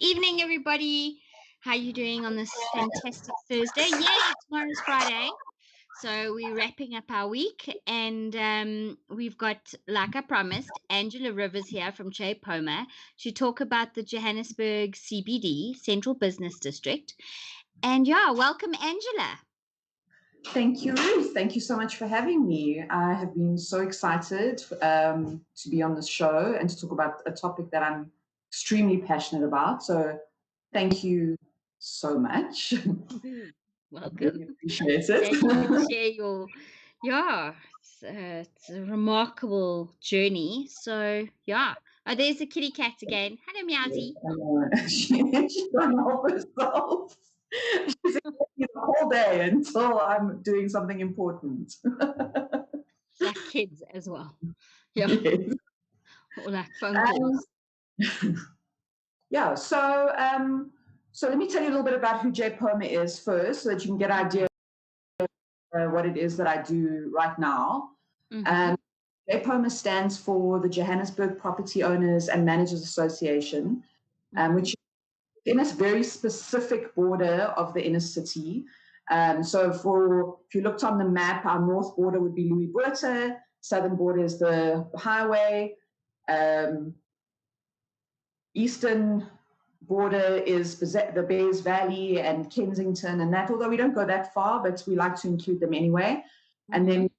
evening, everybody. How you doing on this fantastic Thursday? Yay, tomorrow's Friday. So we're wrapping up our week, and we've got, like I promised, Angela Rivers here from JPOMA to talk about the Johannesburg CBD, Central Business District. And yeah, welcome, Angela. Thank you, Ruth. Thank you so much for having me. I have been so excited to be on this show and to talk about a topic that I'm extremely passionate about. So thank you so much. Welcome. Really appreciate it. And you can share your, it's a remarkable journey. So yeah. Oh, there's the kitty cat again. Hello, Meowsy. She can't help herself. She's the whole day until I'm doing something important. Like kids as well. Yeah. Yes. Or like phone calls. Yeah, so let me tell you a little bit about who JPOMA is first, so that you can get an idea of what it is that I do right now. JPOMA stands for the Johannesburg Property Owners and Managers Association, which is in a very specific border of the inner city. So if you looked on the map, our north border would be Louis Botha, southern border is the highway, eastern border is the Bears Valley and Kensington and that, although we don't go that far, but we like to include them anyway. And then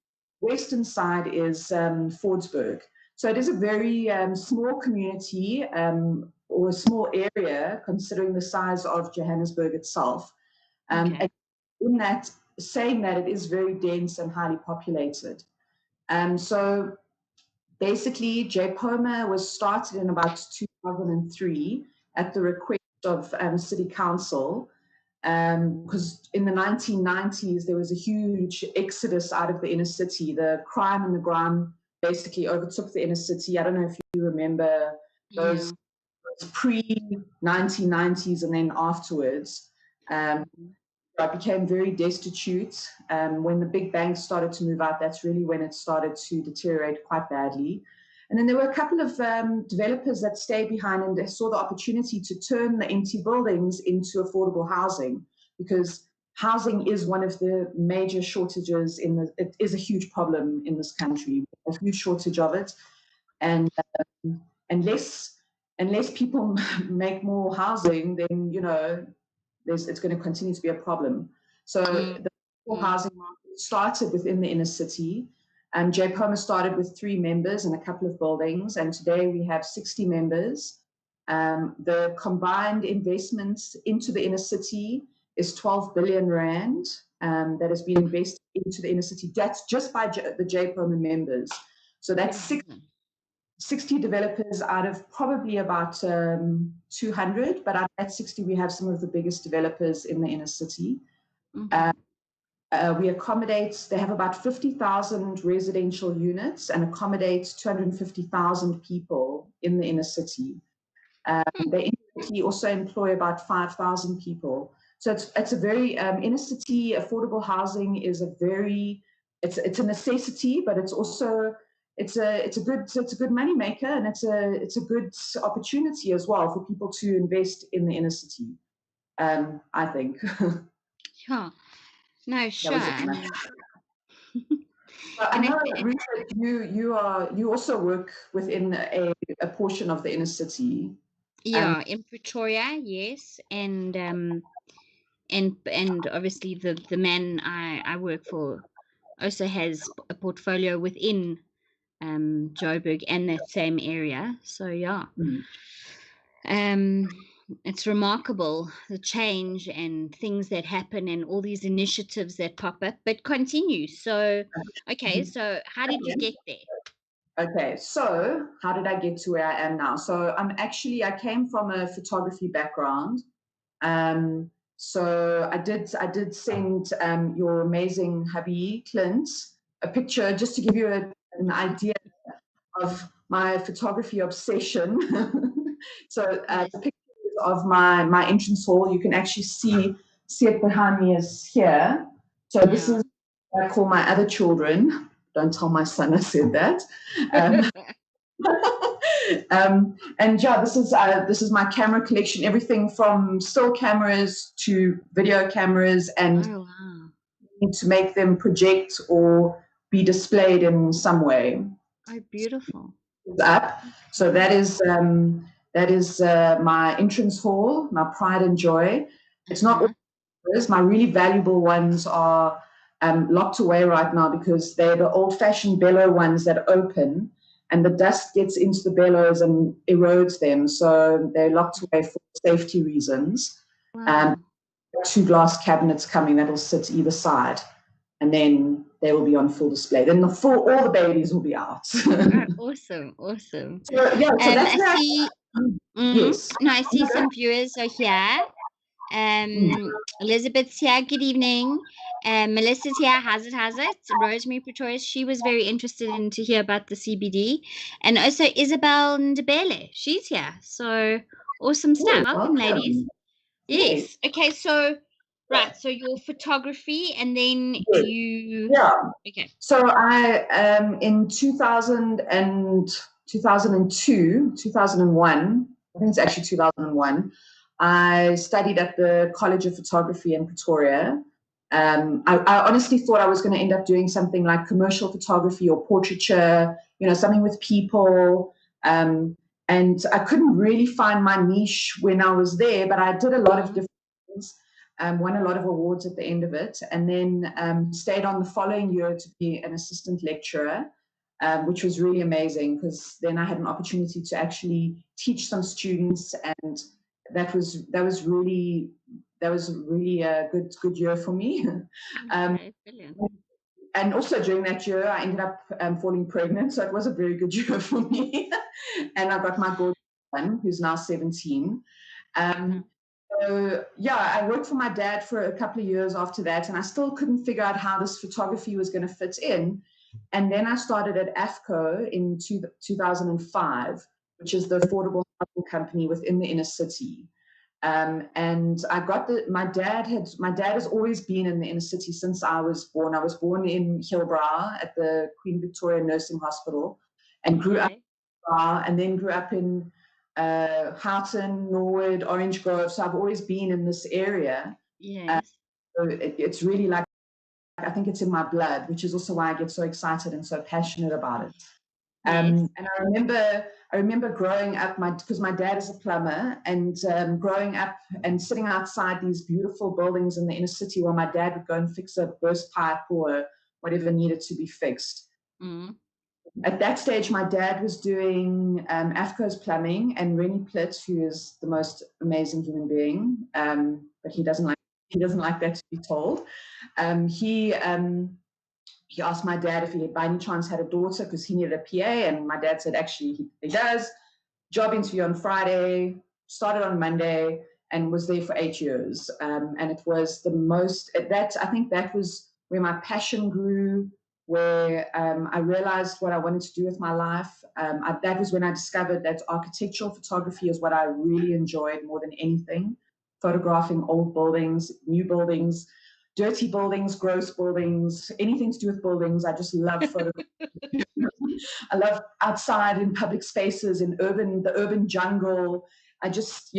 western side is Fordsburg. So it is a very small community or a small area considering the size of Johannesburg itself. And in that, saying that, it is very dense and highly populated. So basically, JPOMA was started in about 2003 at the request of City Council, because in the 1990s, there was a huge exodus out of the inner city. The crime and the grime basically overtook the inner city. I don't know if you remember those pre-1990s and then afterwards. It became very destitute. When the big banks started to move out, that's really when it started to deteriorate quite badly. And then there were a couple of developers that stayed behind and they saw the opportunity to turn the empty buildings into affordable housing, because housing is one of the major shortages it is a huge problem in this country, a huge shortage of it. And unless people make more housing, then, it's going to continue to be a problem. So the housing market started within the inner city. JPOMA started with 3 members and a couple of buildings, and today we have 60 members. The combined investments into the inner city is 12 billion rand that has been invested into the inner city. That's just by the JPOMA members. So that's 60 developers out of probably about 200, but out of that 60, we have some of the biggest developers in the inner city. We accommodate, they have about 50,000 residential units and accommodate 250,000 people in the inner city. They also employ about 5,000 people. So it's a very, inner city affordable housing is it's a necessity, but it's also, it's a good money maker, and it's a good opportunity as well for people to invest in the inner city. I think. Yeah. No, sure. I know, Ruth, you also work within a portion of the inner city. Yeah, in Pretoria, yes, and obviously the man I work for also has a portfolio within Joburg and that same area. So yeah, it's remarkable the change and things that happen and all these initiatives that pop up, but continue. So okay, so how did you get there? Okay, so how did I get to where I am now? So I came from a photography background. So I did send your amazing hubby Clint a picture just to give you an idea of my photography obsession. So the picture of my entrance hall, you can actually see it behind me is here. So this is what I call my other children. Don't tell my son I said that. And yeah, this is my camera collection. Everything from still cameras to video cameras, and Oh, wow. to make them project or be displayed in some way. Oh, beautiful. Up. So that is my entrance hall, my pride and joy. It's not all those. My really valuable ones are locked away right now because they're the old-fashioned bellow ones that open, and the dust gets into the bellows and erodes them. So they're locked away for safety reasons. Wow. 2 glass cabinets coming that'll sit either side, and then they will be on full display. Then all the babies will be out. Oh, awesome. Awesome. So, yeah, so that's I where see. yes. No, I see some viewers are here. Elizabeth's here. Good evening. Melissa's here. Has it? Rosemary Pretorius. She was very interested in to hear about the CBD, and also Isabel Ndebele. She's here. So awesome stuff. Welcome, ladies. Yes. Okay. So right. So your photography, and then you. Yeah. Okay. So I in 2002, 2001. I think it's actually 2001. I studied at the College of Photography in Pretoria. I honestly thought I was going to end up doing something like commercial photography or portraiture, something with people. And I couldn't really find my niche when I was there, but I did a lot of different things, won a lot of awards at the end of it, and then stayed on the following year to be an assistant lecturer, which was really amazing because then I had an opportunity to actually teach some students, and that was really a good year for me. Okay, brilliant. And also during that year, I ended up falling pregnant, so it was a very good year for me. And I got my gorgeous son, who's now 17. So yeah, I worked for my dad for a couple of years after that, and I still couldn't figure out how this photography was going to fit in. And then I started at AFCO in 2005, which is the affordable housing company within the inner city. And I got my dad has always been in the inner city since I was born. I was born in Hillbrow at the Queen Victoria Nursing Hospital, and grew up and then grew up in Houghton, Norwood, Orange Grove. So I've always been in this area. Yes. So it's really like, I think it's in my blood, which is also why I get so excited and so passionate about it. Yes. And I remember growing up, because my dad is a plumber, and growing up and sitting outside these beautiful buildings in the inner city while my dad would go and fix a burst pipe or whatever needed to be fixed. At that stage, my dad was doing AFCO's plumbing, and Rennie Plitt, who is the most amazing human being, but he doesn't like that to be told. He asked my dad if he had by any chance had a daughter, because he needed a PA, and my dad said actually he does. Job interview on Friday, started on Monday, and was there for 8 years. And it was I think that was where my passion grew, where I realized what I wanted to do with my life. That was when I discovered that architectural photography is what I really enjoyed more than anything. Photographing old buildings, new buildings, dirty buildings, gross buildings, anything to do with buildings. I just love photographing. I love outside in public spaces, in the urban jungle. I'm getting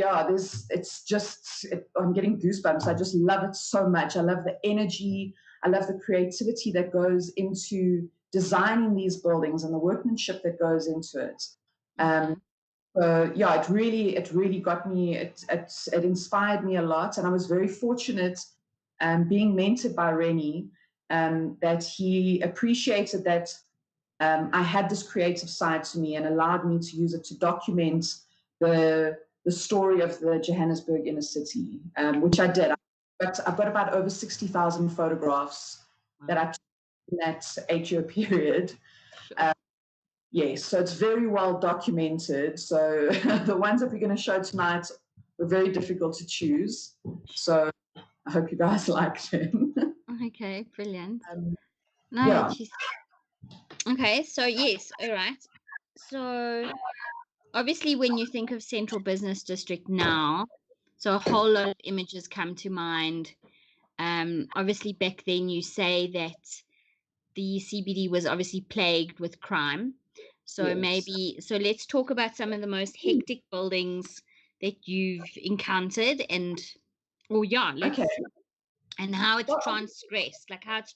goosebumps. I just love it so much. I love the energy. I love the creativity that goes into designing these buildings and the workmanship that goes into it. It really got me. It inspired me a lot, and I was very fortunate, being mentored by Rennie, that he appreciated that I had this creative side to me and allowed me to use it to document the story of the Johannesburg inner city, which I did. I've got about over 60,000 photographs that I took in that 8-year period. Yes, so it's very well documented. So the ones that we're going to show tonight were very difficult to choose. So I hope you guys like them. Okay, brilliant. Okay, so yes, all right. So obviously when you think of Central Business District now, so a whole lot of images come to mind. Obviously back then you say that the CBD was obviously plagued with crime. So Yes. let's talk about some of the most hectic buildings that you've encountered Okay. and how it's Well, transgressed, like how it's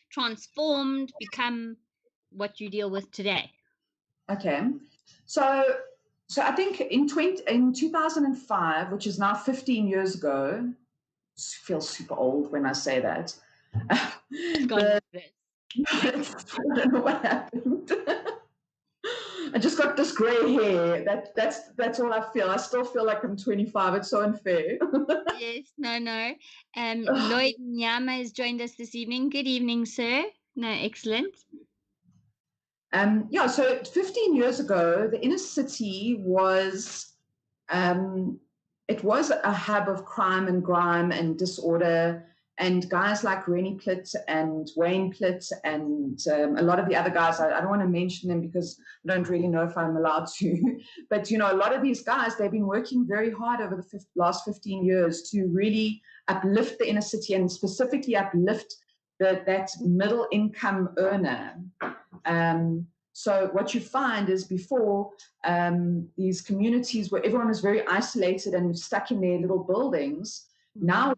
transformed, become what you deal with today. okay. So, so I think in 2005, which is now 15 years ago, feels super old when I say that. It's gone the, like this. I don't know what happened. I just got this grey hair. That's all I feel. I still feel like I'm 25. It's so unfair. Yes, no. Lloyd Nyama has joined us this evening. Good evening, sir. No, excellent. Yeah, so 15 years ago, the inner city was it was a hub of crime and grime and disorder. And guys like Rennie Plitt and Wayne Plitt and a lot of the other guys, I don't want to mention them because I don't really know if I'm allowed to. But, a lot of these guys, they've been working very hard over the last 15 years to really uplift the inner city and specifically uplift that middle income earner. So what you find is before these communities where everyone is very isolated and stuck in their little buildings, now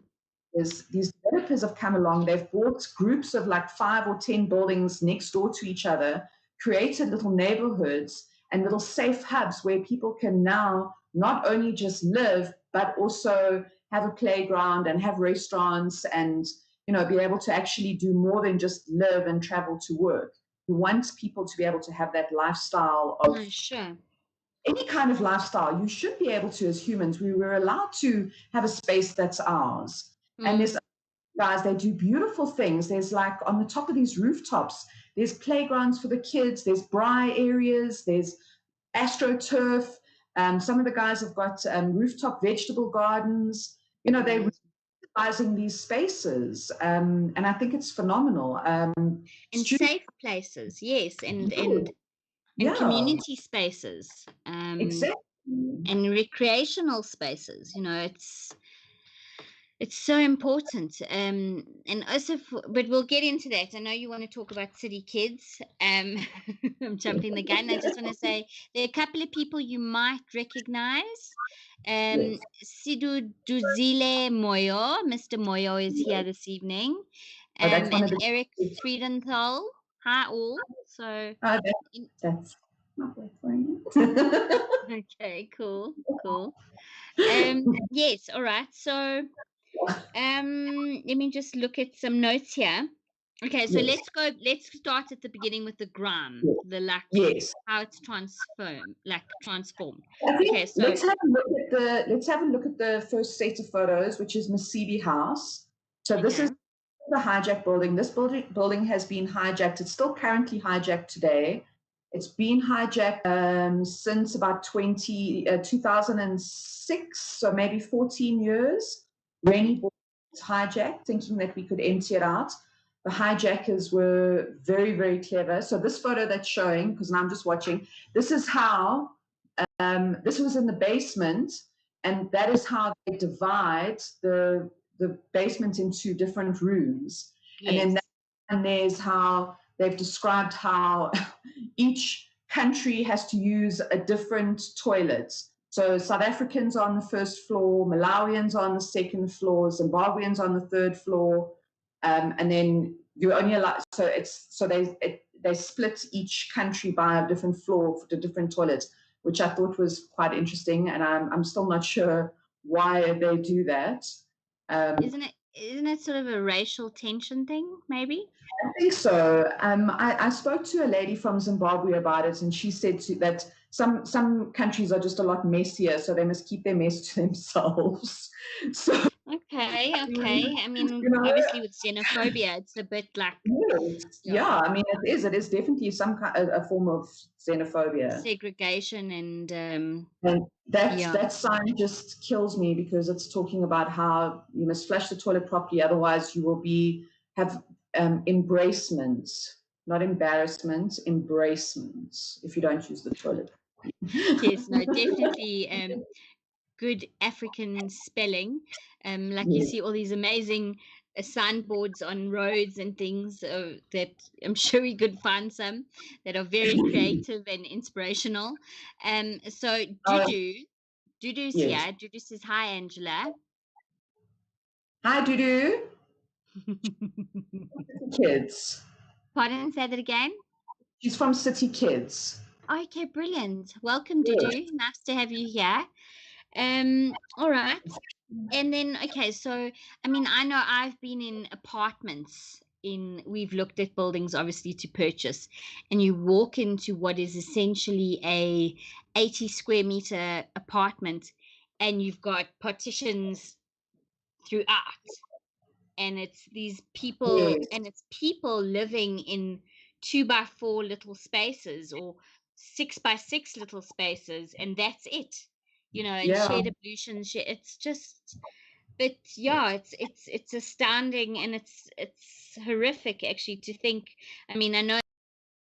is these developers have come along, they've bought groups of like 5 or 10 buildings next door to each other, created little neighborhoods and little safe hubs where people can now not only just live, but also have a playground and have restaurants and be able to actually do more than just live and travel to work. He wants people to be able to have that lifestyle of Sure. any kind of lifestyle. You should be able to, as humans, we were allowed to have a space that's ours. And there's guys, they do beautiful things. There's like on the top of these rooftops, there's playgrounds for the kids, there's braai areas, there's astroturf. Some of the guys have got rooftop vegetable gardens. They're utilizing these spaces, and I think it's phenomenal. In safe places, yes, and yeah, community spaces, exactly. and recreational spaces. It's so important. And also, but we'll get into that. I know you want to talk about city kids. I'm jumping the gun. I just want to say there are a couple of people you might recognize. Sidu Duzile Moyo, Mr. Moyo is here this evening. That's one And of the. Eric Friedenthal. Hi all. So That's not okay, cool. Yes, all right. So let me just look at some notes here. Okay, so Yes. let's start at the beginning with the gram, the Yes. how it's transformed. I think Okay, so let's have a look at the first set of photos, which is Masibi House. So this is the hijacked building. This building has been hijacked. It's still currently hijacked today. It's been hijacked since about 2006, so maybe 14 years. Rainy was hijacked, thinking that we could empty it out. The hijackers were very, very clever. So this photo that's showing, because now I'm just watching, this is how, this was in the basement, and that is how they divide the basement into different rooms. yes. And there's how they've described how each country has to use a different toilet. So South Africans on the first floor, Malawians on the second floor, Zimbabweans on the third floor, and then you only allow. So they split each country by a different floor to different toilets, which I thought was quite interesting, and I'm still not sure why they do that. Isn't it sort of a racial tension thing, maybe? I think so. I spoke to a lady from Zimbabwe about it, and she said that some countries are just a lot messier, so they must keep their mess to themselves. So Okay. I mean, obviously with xenophobia, it's a bit like yeah. I mean, it is definitely a form of xenophobia. segregation and And that sign just kills me because it's talking about how you must flush the toilet properly, otherwise you will have embracement, not embarrassment, embracement if you don't use the toilet. yes, no, definitely good African spelling. Like you see all these amazing signboards on roads and things that I'm sure we could find some that are very creative and inspirational. So Oh, Dudu's yes. here. Dudu says, hi, Angela. Hi, Dudu. Kids. Pardon, say that again. She's from City Kids. Okay, brilliant. Welcome, Yes. Dudu. Nice to have you here. All right. And then, okay, so I mean, I know I've been in apartments we've looked at buildings obviously to purchase, and you walk into what is essentially a 80 square meter apartment, and you've got partitions throughout, and it's people living in 2 by 4 little spaces or 6 by 6 little spaces, and that's it, and Yeah. shared ablutions. It's just, but yeah, it's astounding, and it's horrific actually to think. I mean, I know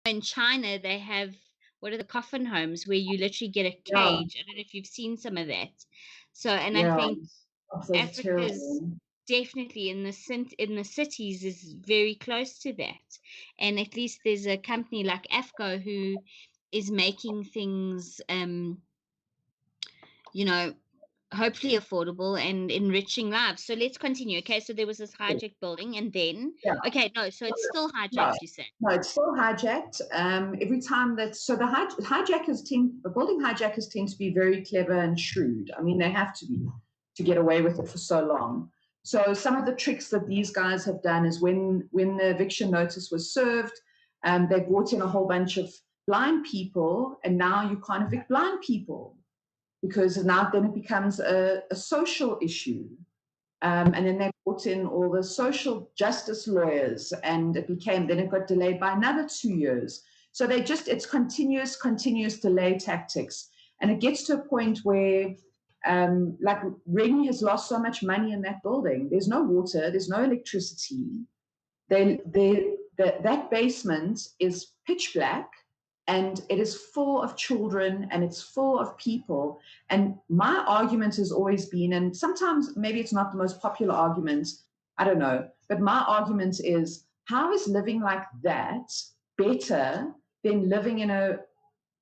in China they have, what are the coffin homes, where you literally get a Yeah. cage. I don't know if you've seen some of that. So, and I Yeah. think Oh, those are Africa's terrible. definitely in the cities is very close to that. And at least there's a company like AFCO who is making things, you know, hopefully affordable and enriching lives. So let's continue. Okay, so there was this hijacked building, and then, Yeah. okay, no, so it's still Yeah. hijacked, you say? No, it's still hijacked. Every time that, so the building hijackers tend to be very clever and shrewd. I mean, they have to be to get away with it for so long. So some of the tricks that these guys have done is when the eviction notice was served, they brought in a whole bunch of blind people, and now you can't evict blind people because now then it becomes a social issue. And then they brought in all the social justice lawyers, and then it got delayed by another 2 years. So it's continuous delay tactics. And it gets to a point where, like, Ring has lost so much money in that building. There's no water, there's no electricity. That basement is pitch black, and it is full of children, and it's full of people. And my argument has always been, and sometimes maybe it's not the most popular argument, I don't know, but my argument is, how is living like that better than living in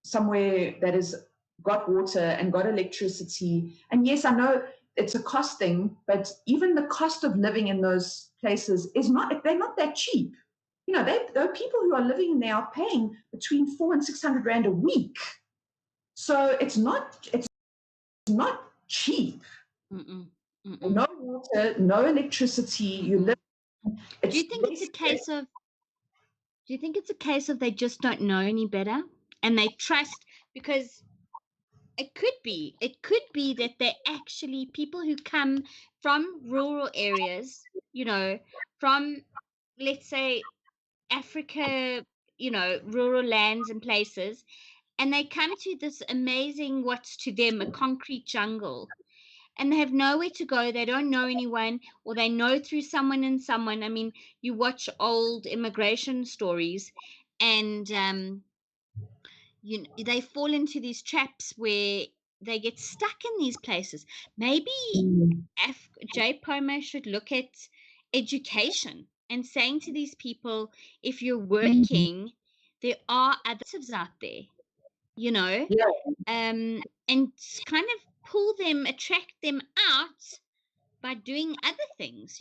somewhere that has got water and got electricity? And yes, I know it's a cost thing, but even the cost of living in those places they're not that cheap. There are people who are living and they are paying between 400 and 600 rand a week. So it's not cheap. Mm-mm. No water, no electricity. You live. Do you think it's a case of? Do you think it's a case of they just don't know any better, and they trust? Because it could be that they're actually people who come from rural areas, from, let's say, Africa, rural lands and places, and they come to this amazing, what's to them a concrete jungle, and they have nowhere to go. They don't know anyone, or they know through someone and someone. I mean, you watch old immigration stories, and they fall into these traps where they get stuck in these places. Maybe JPOMA should look at education and saying to these people, if you're working, there are others out there, Yeah. and kind of attract them out by doing other things,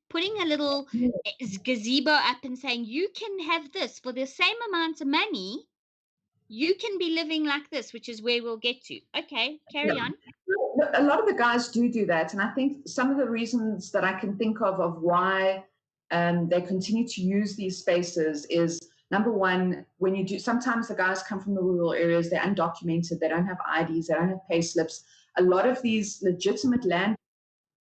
putting a little gazebo up and saying, you can have this for the same amount of money. You can be living like this, which is where we'll get to. Okay, carry on. A lot of the guys do that, and I think some of the reasons that I can think of why they continue to use these spaces is, number one, sometimes the guys come from the rural areas, they're undocumented, they don't have IDs, they don't have pay slips. A lot of these legitimate land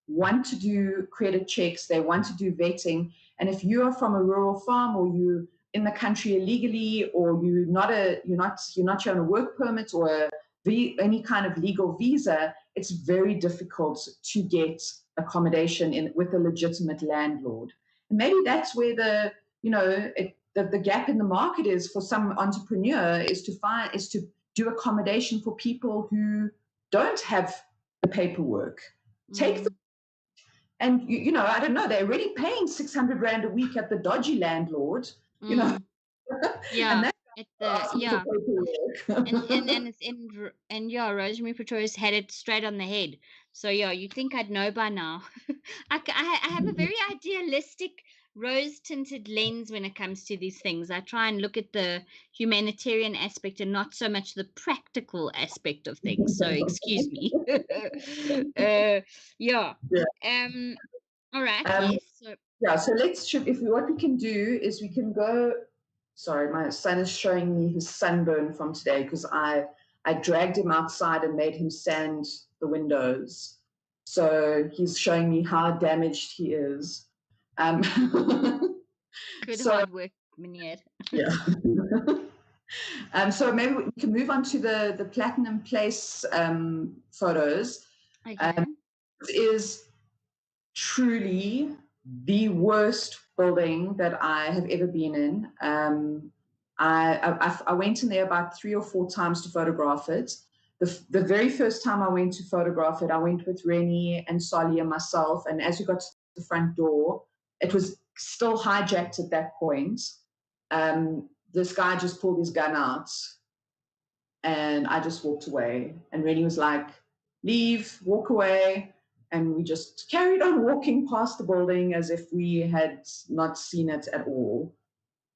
want to do credit checks, they want to do vetting, and if you are from a rural farm, or you in the country illegally, or you're not here on a work permit or any kind of legal visa, it's very difficult to get accommodation with a legitimate landlord. And maybe that's where the gap in the market is for some entrepreneur, is to do accommodation for people who don't have the paperwork. Take And you know, I don't know, they're already paying 600 Rand a week at the dodgy landlord, you know, Yeah. and that's At the yeah. paperwork. And it's and yeah, Rosemary Pretorius had it straight on the head. So yeah, you'd think I'd know by now. I have a very idealistic rose tinted lens when it comes to these things. I try and look at the humanitarian aspect and not so much the practical aspect of things. So excuse me. Yeah. Yeah. All right. Um, Yes. So yeah, so what we can do is we can go. Sorry, my son is showing me his sunburn from today because I dragged him outside and made him sand the windows. So he's showing me how damaged he is. good So hard work, Minier. yeah. So maybe we can move on to the Platinum Place photos. Okay. Is truly the worst building that I have ever been in. I went in there about 3 or 4 times to photograph it. The very first time I went to photograph it, I went with Rennie and Solly and myself. And as we got to the front door, it was still hijacked at that point. This guy just pulled his gun out and I just walked away. And Rennie was like, leave, walk away. And we just carried on walking past the building as if we had not seen it at all.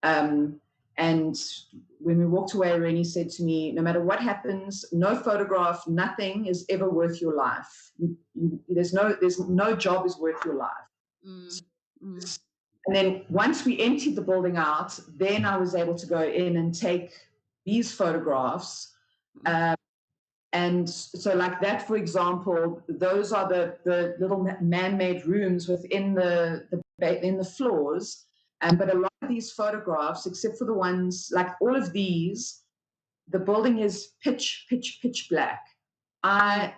And when we walked away, Rennie said to me, no matter what happens, no photograph, nothing is ever worth your life. There's no job is worth your life. And then once we emptied the building out, then I was able to go in and take these photographs. And so like that, for example, those are the little man-made rooms within in the floors. But a lot of these photographs, except for the ones, like all of these, the building is pitch black. I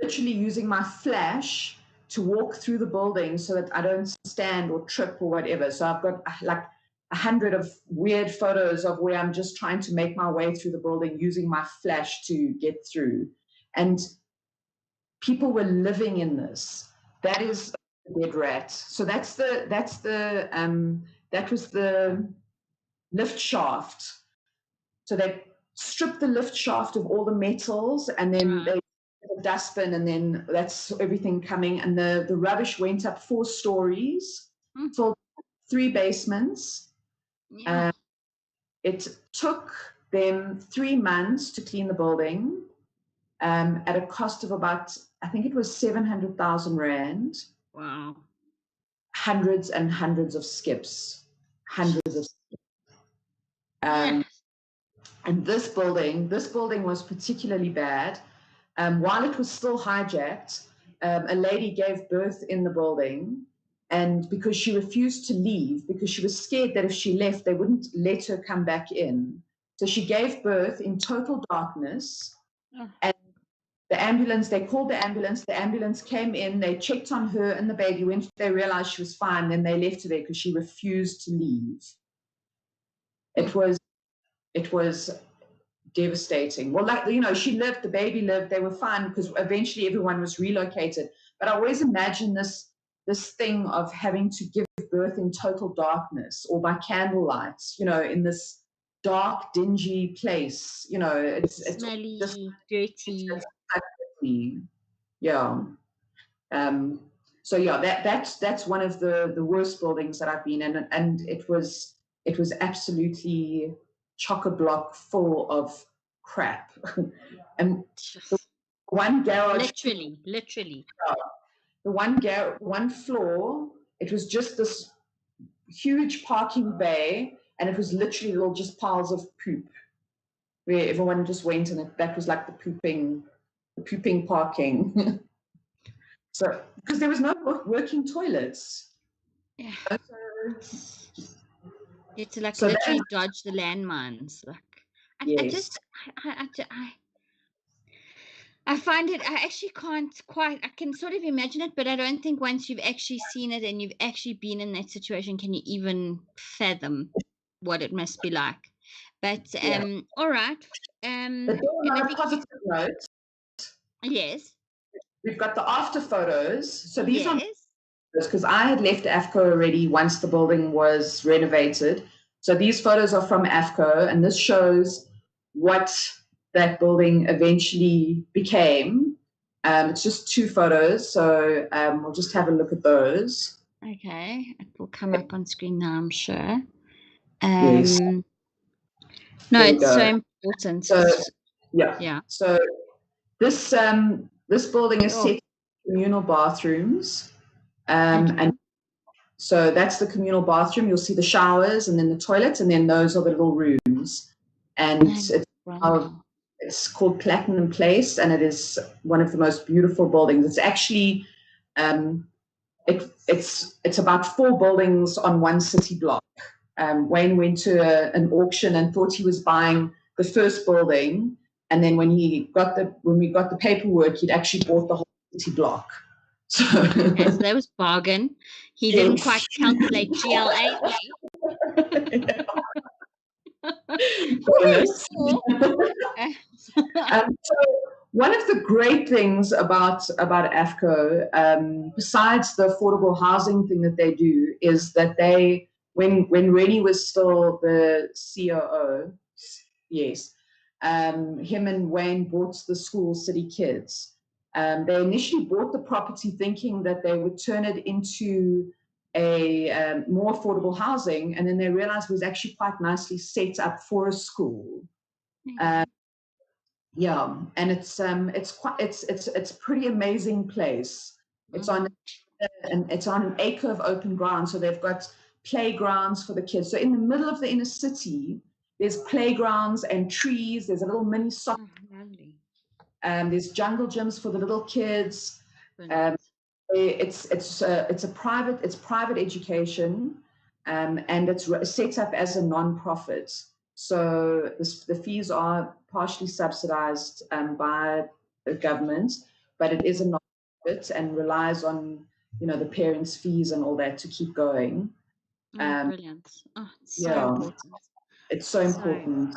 literally using my flash to walk through the building so that I don't stand or trip or whatever. So I've got like 100 of weird photos of where I'm just trying to make my way through the building using my flash to get through. And people were living in this. That is a dead rat. So that was the lift shaft. So they stripped the lift shaft of all the metals and then they the dustbin, and then that's everything coming. And the rubbish went up 4 stories, filled 3 basements. Yeah. It took them 3 months to clean the building at a cost of about, I think it was 700,000 Rand. Wow. Hundreds and hundreds of skips. Hundreds of skips. And this building was particularly bad. While it was still hijacked, a lady gave birth in the building. And because she refused to leave, because she was scared that if she left, they wouldn't let her come back in. So she gave birth in total darkness. And they called the ambulance came in, they checked on her and the baby. When they realized she was fine, then they left her there because she refused to leave. It was devastating. Well, like, you know, she lived, the baby lived, they were fine because eventually everyone was relocated. But I always imagine this thing of having to give birth in total darkness or by candlelight, you know, in this dark, dingy place. You know, it's smelly, just dirty. Yeah. So yeah, that's one of the worst buildings that I've been in, and it was absolutely chock-a-block full of crap. And the one garage, literally. The one floor, it was just this huge parking bay, and it was literally all just piles of poop, where everyone just went, and that was like the pooping parking. So, because there was no working toilets. Yeah. You had to like literally dodge the landmines. Like, I find it, I actually can't quite, I can sort of imagine it, but I don't think once you've actually seen it and you've actually been in that situation, can you even fathom what it must be like. But, all right. On a positive note, yes. we've got the after photos. So these are because I had left AFCO already once the building was renovated. So these photos are from AFCO, and this shows what that building eventually became. It's just 2 photos, so we'll just have a look at those. Okay, it will come up on screen now, I'm sure. Yes. No, There we it's so go. important. So yeah. Yeah. So this building is Oh, set communal bathrooms, okay. and so that's the communal bathroom. You'll see the showers and then the toilets, and then those are the little rooms. And Wow. it's called Platinum Place, and it is one of the most beautiful buildings. It's actually it's about 4 buildings on one city block. Wayne went to an auction and thought he was buying the first building, and then when we got the paperwork, he'd actually bought the whole city block. So, Okay, so that was bargain. He didn't quite calculate GLA there. bonus. Cool. So one of the great things about AFCO, besides the affordable housing thing that they do, is that they, when Rennie was still the COO, yes, him and Wayne bought the school City Kids. They initially bought the property thinking that they would turn it into a more affordable housing, and then they realized it was actually quite nicely set up for a school. Yeah, and it's pretty amazing place. It's on an acre of open ground, so they've got playgrounds for the kids. So in the middle of the inner city, there's playgrounds and trees. There's a little mini soccer. There's jungle gyms for the little kids. It's private education, and it's set up as a non-profit. So the fees are partially subsidized by the government, but it is a non-profit and relies on the parents' fees and all that to keep going. Brilliant. Oh, it's so important. It's so important.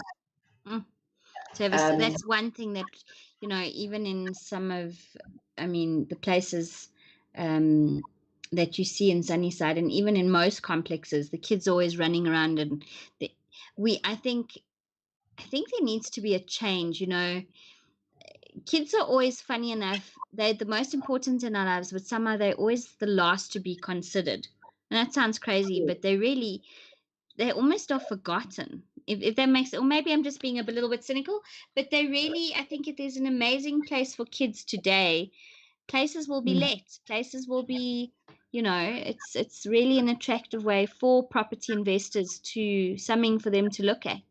So that's one thing that, even in some of, the places that you see in Sunnyside, and even in most complexes, the kids are always running around, and I think there needs to be a change. Kids are always, funny enough, they're the most important in our lives, but somehow they're always the last to be considered. And that sounds crazy, but they almost are forgotten. If that makes, or maybe I'm just being a little bit cynical, but I think if there's an amazing place for kids today, places will be let. Places will be, it's really an attractive way for property investors to something for them to look at,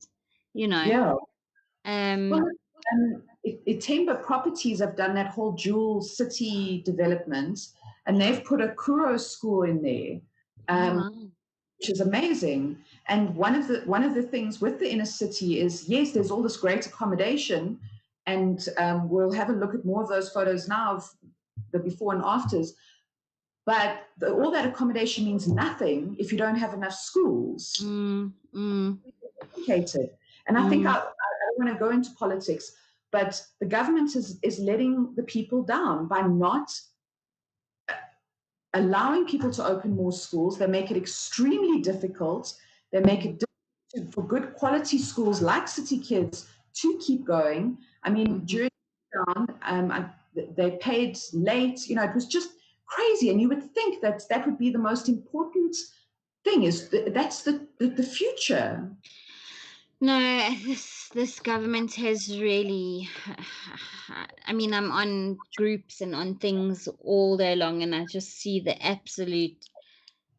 Yeah. Timber Properties have done that whole Jewel City development, and they've put a Kuro school in there, which is amazing. And one of the things with the inner city is, yes, there's all this great accommodation, and we'll have a look at more of those photos now of the before and afters. But all that accommodation means nothing if you don't have enough schools. Educated. And I think I don't want to go into politics, but the government is letting the people down by not allowing people to open more schools. They make it extremely difficult. They make it difficult for good quality schools like City Kids to keep going. I mean, during lockdown, they paid late. It was just crazy. And you would think that would be the most important thing. That's the future. No, this government has really, I'm on groups and on things all day long, and I just see the absolute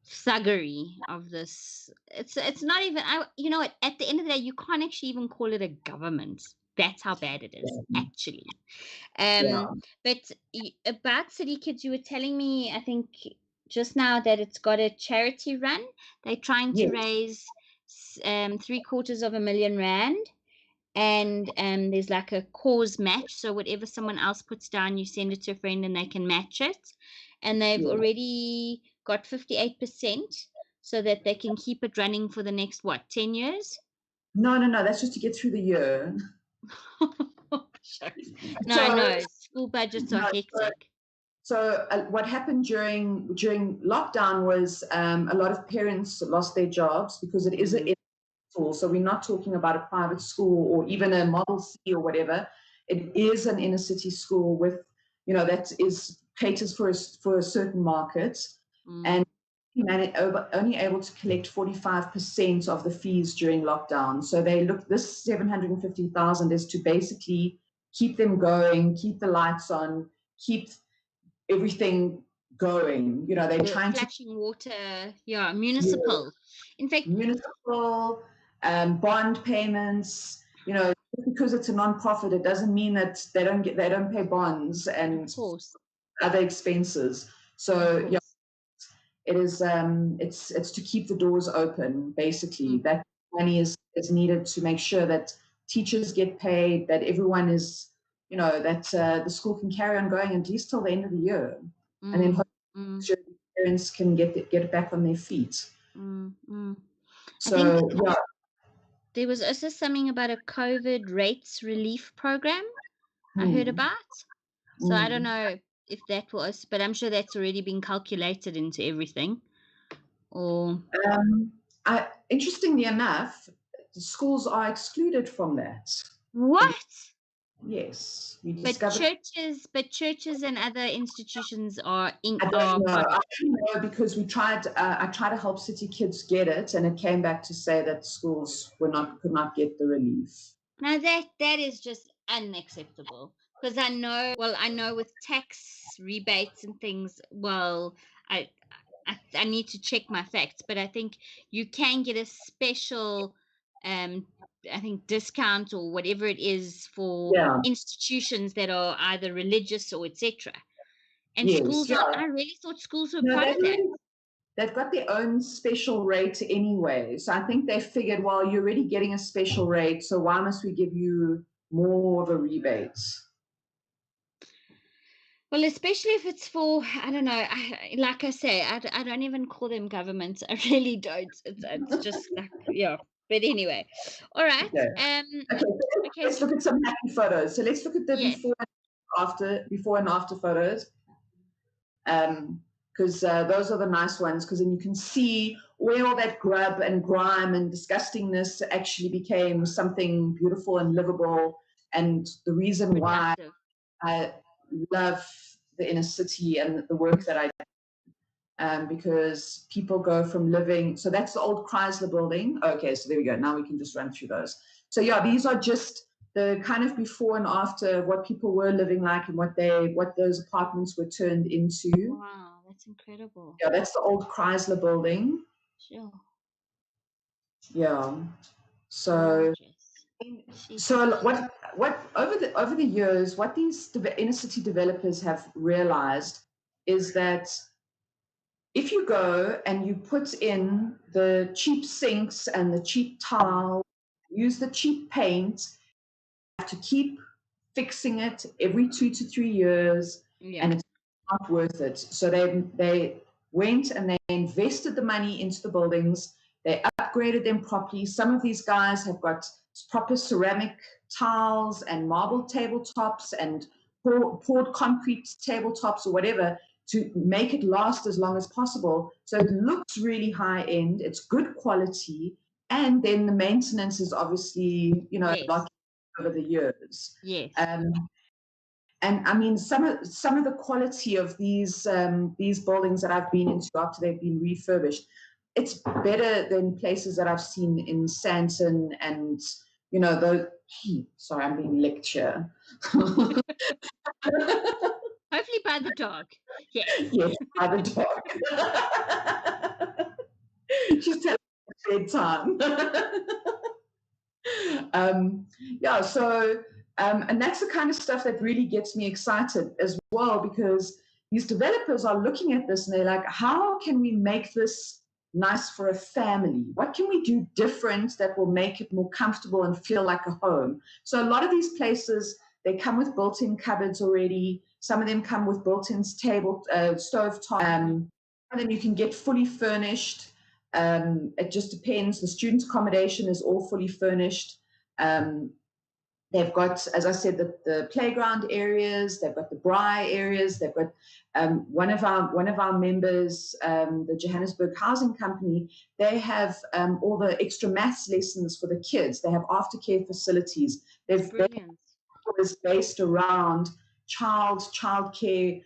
thuggery of this. It's not even, you know what, at the end of the day, you can't actually even call it a government. That's how bad it is, actually. But about City Kids, you were telling me, I think just now, that it's got a charity run. They're trying to raise R750,000, and there's like a cause match. So whatever someone else puts down, you send it to a friend and they can match it. And they've already got 58%, so that they can keep it running for the next 10 years? No, that's just to get through the year. No, school budgets are hectic. So what happened during lockdown was a lot of parents lost their jobs because it is a school. So we're not talking about a private school or even a Model C or whatever. It is an inner city school with, that is caters for a certain market, and only able to collect 45% of the fees during lockdown. So this 750,000 is to basically keep them going, keep the lights on, keep everything going. They're trying flashing water, municipal. In fact, municipal bond payments. Because it's a non-profit, it doesn't mean that they don't pay bonds and other expenses. So it is it's to keep the doors open. Basically, that money is needed to make sure that teachers get paid, that everyone is, that the school can carry on going at least till the end of the year, and then hopefully parents can get it back on their feet. So there was also something about a COVID rates relief program I heard about. So I don't know if that was, but I'm sure that's already been calculated into everything. Or interestingly enough, the schools are excluded from that. What? Yes, but churches and other institutions are in. I don't know because we tried. I tried to help City Kids get it, and it came back to say that schools could not get the relief. Now that is just unacceptable, because I know with tax rebates and things. Well, I need to check my facts, but I think you can get a special I think discount or whatever it is for institutions that are either religious or etc. And schools I really thought schools were part of that. They've got their own special rate anyway. So I think they figured, well, you're already getting a special rate, so why must we give you more of a rebate? Well, especially if it's for, I don't know, like I say, I don't even call them governments. I really don't. It's just like, But anyway, all right. Okay. Let's look at some happy photos. So let's look at the before and after photos. Because those are the nice ones, because then you can see where all that grub and grime and disgustingness actually became something beautiful and livable, and the reason why I love the inner city and the work that I do, because people go from living, so that's the old Chrysler building. Okay, so there we go. Now we can just run through those. So these are just the kind of before and after, what people were living like and what those apartments were turned into. Wow, that's incredible. Yeah, that's the old Chrysler building. Sure. Yeah. So what over the years, what these inner city developers have realized is that if you go and you put in the cheap sinks and the cheap tile, use the cheap paint, you have to keep fixing it every 2 to 3 years, and it's not worth it. So they went and they invested the money into the buildings. They upgraded them properly. Some of these guys have got proper ceramic tiles and marble tabletops and poured concrete tabletops or whatever to make it last as long as possible. So it looks really high end. It's good quality. And then the maintenance is obviously, like over the years. Yes. And I mean, some of the quality of these buildings that I've been into after they've been refurbished, it's better than places that I've seen in Sandton and, sorry, I'm being licked here. Hopefully by the dog. Yes. Yes, by the dog. She's telling me bedtime. And that's the kind of stuff that really gets me excited as well, because these developers are looking at this and they're like, how can we make this nice for a family? What can we do different that will make it more comfortable and feel like a home? So a lot of these places, they come with built-in cupboards already. Some of them come with built-in stove top. And then you can get fully furnished. It just depends. The student accommodation is all fully furnished. They've got, as I said, the playground areas. They've got the braai areas. They've got one of our members, the Johannesburg Housing Company. They have all the extra maths lessons for the kids. They have aftercare facilities. Brilliant. Is based around childcare,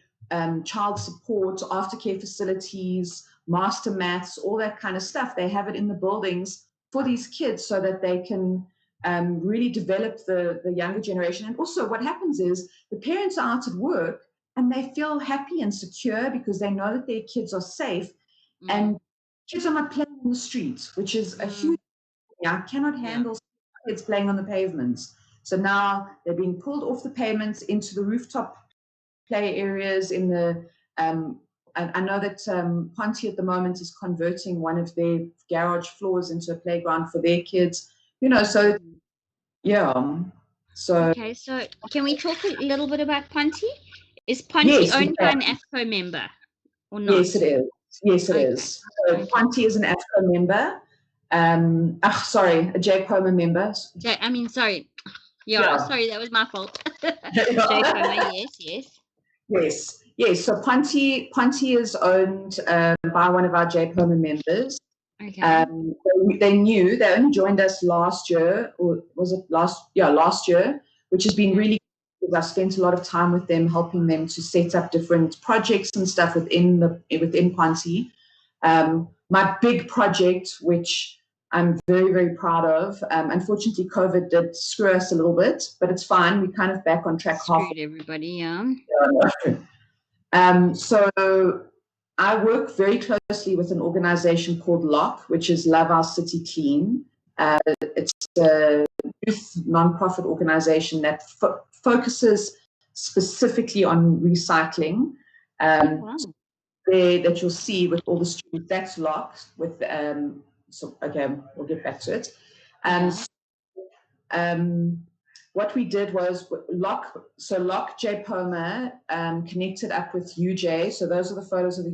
child support, aftercare facilities, master maths, all that kind of stuff. They have it in the buildings for these kids so that they can really develop the younger generation. And also what happens is the parents are out at work and they feel happy and secure because they know that their kids are safe, and kids are not playing in the streets, which is a huge thing. I cannot handle kids playing on the pavements. So now they're being pulled off the pavements into the rooftop play areas in the I know that Ponty at the moment is converting one of their garage floors into a playground for their kids. So yeah. So okay, so can we talk a little bit about Ponty? Is Ponty yes, owned by an AFCO member or not? yes, it is. Yes, it is. So Ponty is an AFCO member. Sorry, a JPOMA member. Sorry. Sorry, that was my fault. JPOMA, yes. Yes. So Ponty is owned by one of our JPOMA members. Okay. They only joined us last year, or was it last year, which has been really good. I spent a lot of time with them, helping them to set up different projects and stuff within Ponty. My big project, which I'm very, very proud of. Unfortunately, COVID did screw us a little bit, but it's fine. We're kind of back on track. Screwed everybody, yeah. So I work very closely with an organization called LOC, which is Love Our City Clean. It's a youth nonprofit organization that focuses specifically on recycling. There that you'll see with all the students, that's LOC. We'll get back to it. What we did was LOC JPOMA connected up with UJ. So those are the photos of the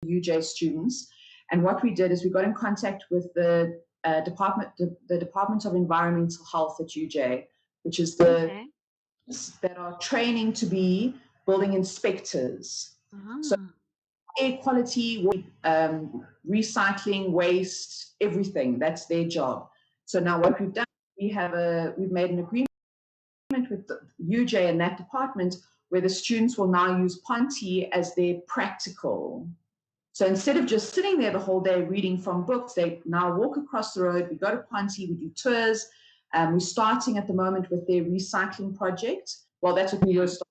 UJ students. And what we did is we got in contact with the Department of Environmental Health at UJ, which is that are training to be building inspectors. So air quality, recycling, waste, everything. That's their job. So now what we've done, we've made an agreement with the UJ and that department where the students will now use Ponty as their practical. So instead of just sitting there the whole day reading from books, they now walk across the road. We go to Ponty, we do tours. We're starting at the moment with their recycling project. Well, that's what we were starting.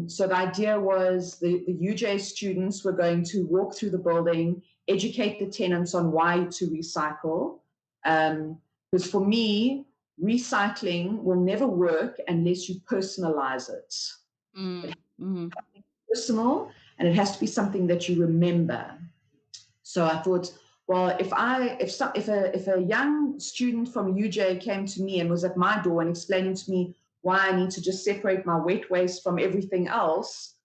So the idea was the UJ students were going to walk through the building, educate the tenants on why to recycle. Because for me, recycling will never work unless you personalize it. It has to be personal, and it has to be something that you remember. So I thought, well, if a young student from UJ came to me and was at my door and explaining to me why I need to just separate my wet waste from everything else,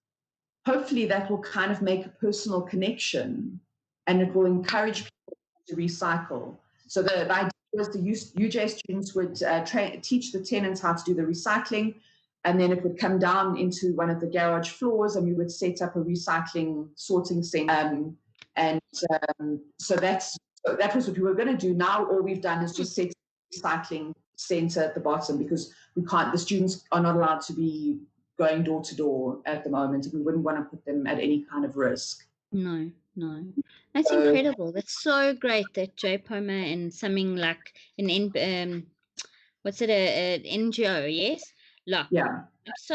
hopefully that will kind of make a personal connection, and it will encourage people to recycle. So the idea was the UJ students would teach the tenants how to do the recycling, and then it would come down into one of the garage floors, and we would set up a recycling sorting center. So that was what we were going to do. Now all we've done is just set a recycling center at the bottom, because the students are not allowed to be going door to door at the moment, and we wouldn't want to put them at any kind of risk. No. That's incredible. That's so great that JPOMA and something like an NGO, yes? Yeah. It's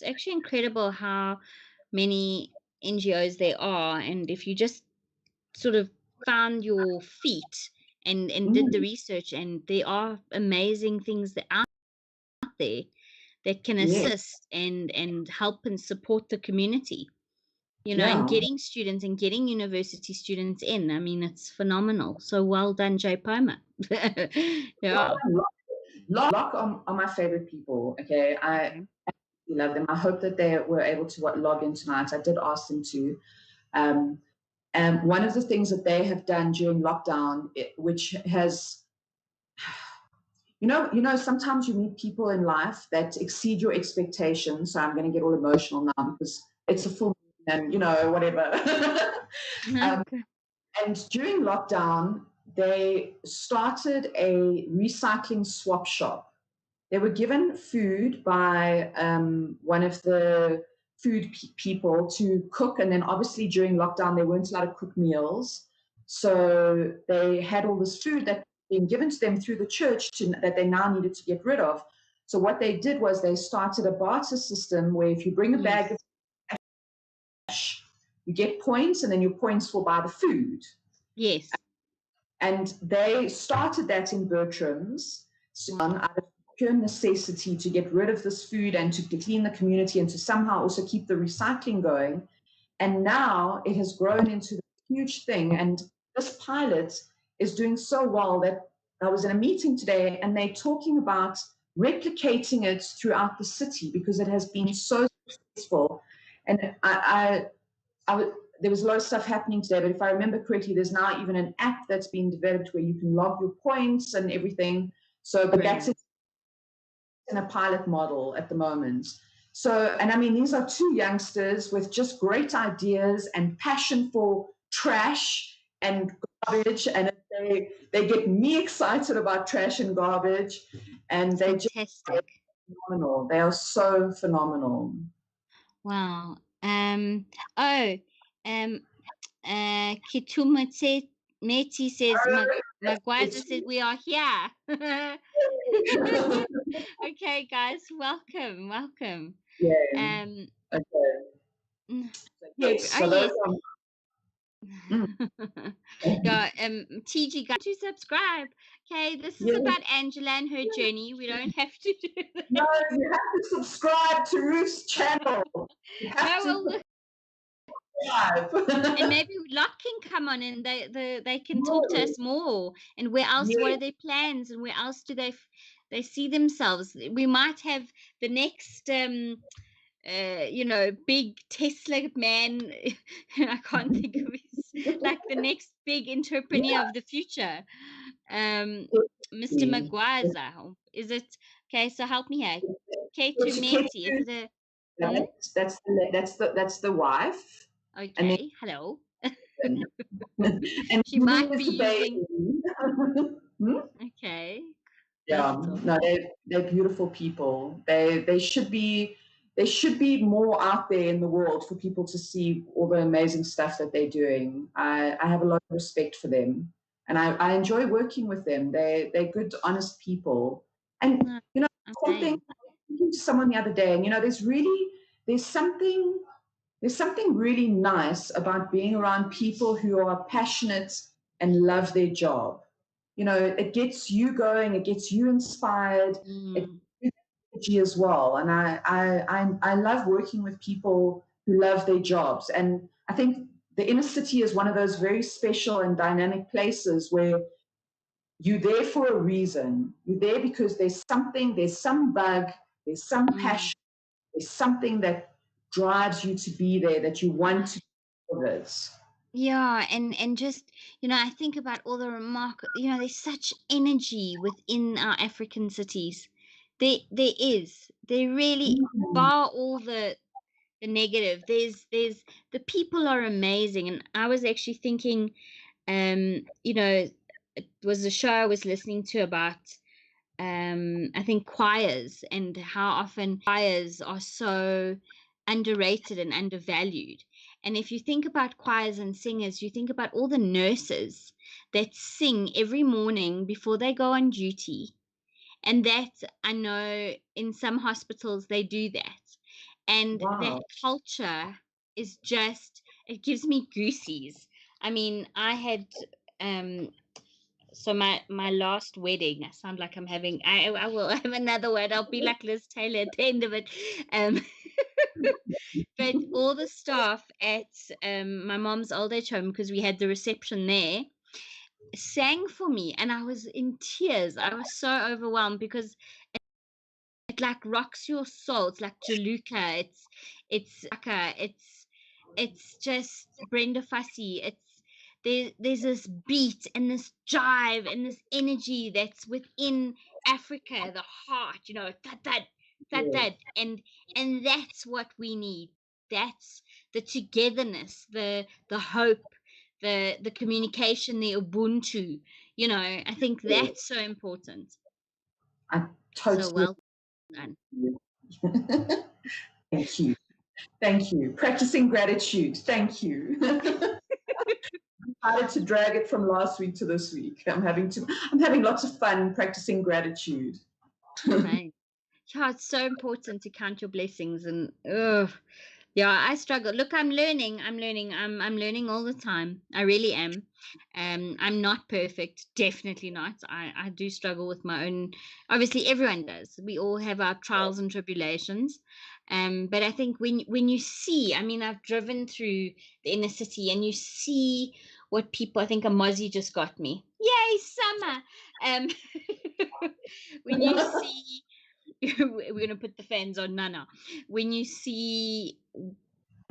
actually incredible how many NGOs there are, and if you just sort of found your feet and did the research, and there are amazing things that are out there that can assist and help and support the community, and getting students and getting university students in. I mean, it's phenomenal. So well done, JPOMA. LOC are my favorite people. Okay, I love them. I hope that they were able to log in tonight. I did ask them to. And one of the things that they have done during lockdown, which has, sometimes you meet people in life that exceed your expectations. So I'm going to get all emotional now because it's a full moon and, whatever. um, and during lockdown, they started a recycling swap shop. They were given food by one of the food people to cook. And then obviously during lockdown, they weren't allowed to cook meals. So they had all this food that been given to them through the church that they now needed to get rid of. So what they did was they started a barter system where if you bring a bag of cash, you get points, and then your points will buy the food. Yes. And they started that in Bertram's out of pure necessity to get rid of this food and to clean the community and to somehow also keep the recycling going. And now it has grown into a huge thing. And this pilot is doing so well that I was in a meeting today and they're talking about replicating it throughout the city because it has been so successful. And there was a lot of stuff happening today, but if I remember correctly, there's now even an app that's been developed where you can log your points and everything. So, but that's in a pilot model at the moment. So, and I mean, these are two youngsters with just great ideas and passion for trash and garbage, and they get me excited about trash and garbage, and they just phenomenal. They are so phenomenal. Wow. Kitumate Meti says, Magwaza said we are here. Okay, guys, welcome. Yeah. Okay. Yes, so yes. Yeah, TG, guys, to subscribe. Okay, this is about Angela and her journey. We don't have to do that. No, you have to subscribe to Ruth's channel. And maybe Lot can come on and they can talk to us more. And where else? What are their plans? And where else do they see themselves? We might have the next big Tesla man. I can't think of his, like the next big entrepreneur of the future. Mr. Magwaza. Is it okay? So help me here. Ketumeti. Is it a that's the wife. okay? Hello. And she might be using. Okay. Yeah, no, they're beautiful people. They should be more out there in the world for people to see all the amazing stuff that they're doing. I have a lot of respect for them, and I enjoy working with them. They're good, honest people. And something to someone the other day, and there's something really nice about being around people who are passionate and love their job. It gets you going, it gets you inspired, it gets energy as well. And I love working with people who love their jobs. And I think the inner city is one of those very special and dynamic places where you're there for a reason. You're there because there's some bug, there's some passion, there's something that drives you to be there, that you want to do it. Yeah, and just I think about all the there's such energy within our African cities. There really bar all the negative. There's the people are amazing, and I was actually thinking, it was a show I was listening to about I think choirs and how often choirs are so underrated and undervalued. And if you think about choirs and singers, you think about all the nurses that sing every morning before they go on duty. And that, I know in some hospitals they do that. And that culture is just, it gives me goosies. I mean, I had so my last wedding, I sound like I'm having, I will have another word, I'll be like Liz Taylor at the end of it. But all the staff at my mom's old age home, because we had the reception there, sang for me, and I was in tears. I was so overwhelmed because it like rocks your soul. It's like Jaluka, it's just Brenda Fassie. There's this beat and this jive and this energy that's within Africa, the heart, that, and that's what we need. That's the togetherness, the hope, the communication, the Ubuntu. I think that's so important. I So totally well done. thank you. Thank you. Practicing gratitude. Thank you. Decided to drag it from last week to this week. I'm having lots of fun practicing gratitude. Right. Yeah, it's so important to count your blessings, and yeah, I struggle. Look, I'm learning. I'm learning all the time. I really am. I'm not perfect. Definitely not. I do struggle with my own. Obviously, everyone does. We all have our trials and tribulations. But I think when you see, I mean, I've driven through the inner city, and you see what people. I think a mozzie just got me. Yay, summer! Um, when you see, we're gonna put the fans on Nana. When you see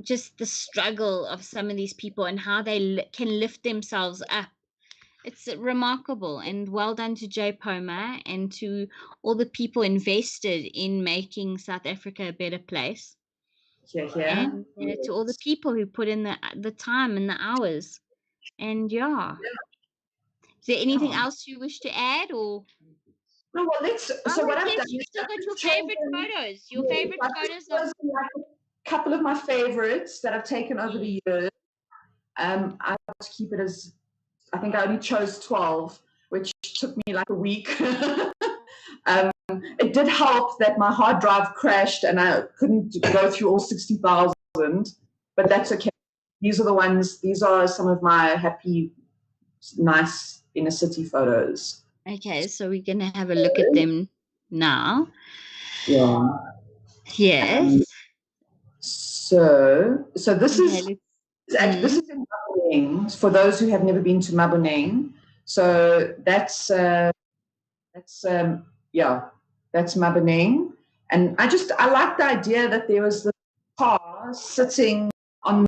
just the struggle of some of these people and how they can lift themselves up. It's remarkable, and well done to JPOMA and to all the people invested in making South Africa a better place. Yeah. And to all the people who put in the time and the hours. And yeah. Is there anything else you wish to add, or? No, well, so what I've Yes, done you is still I've got your just favorite chosen, photos. Your yes, favorite I've just photos of. chosen like a couple of my favorites that I've taken over the years. I want to keep it as, I think I only chose 12, which took me like a week. It did help that my hard drive crashed and I couldn't go through all 60,000, but that's okay. These are some of my happy, nice inner city photos. Okay, so we're gonna have a look at them now. Yeah. Yes. So this is Mm. this is in Maboneng for those who have never been to Maboneng. So that's Maboneng, and I like the idea that there was the car sitting on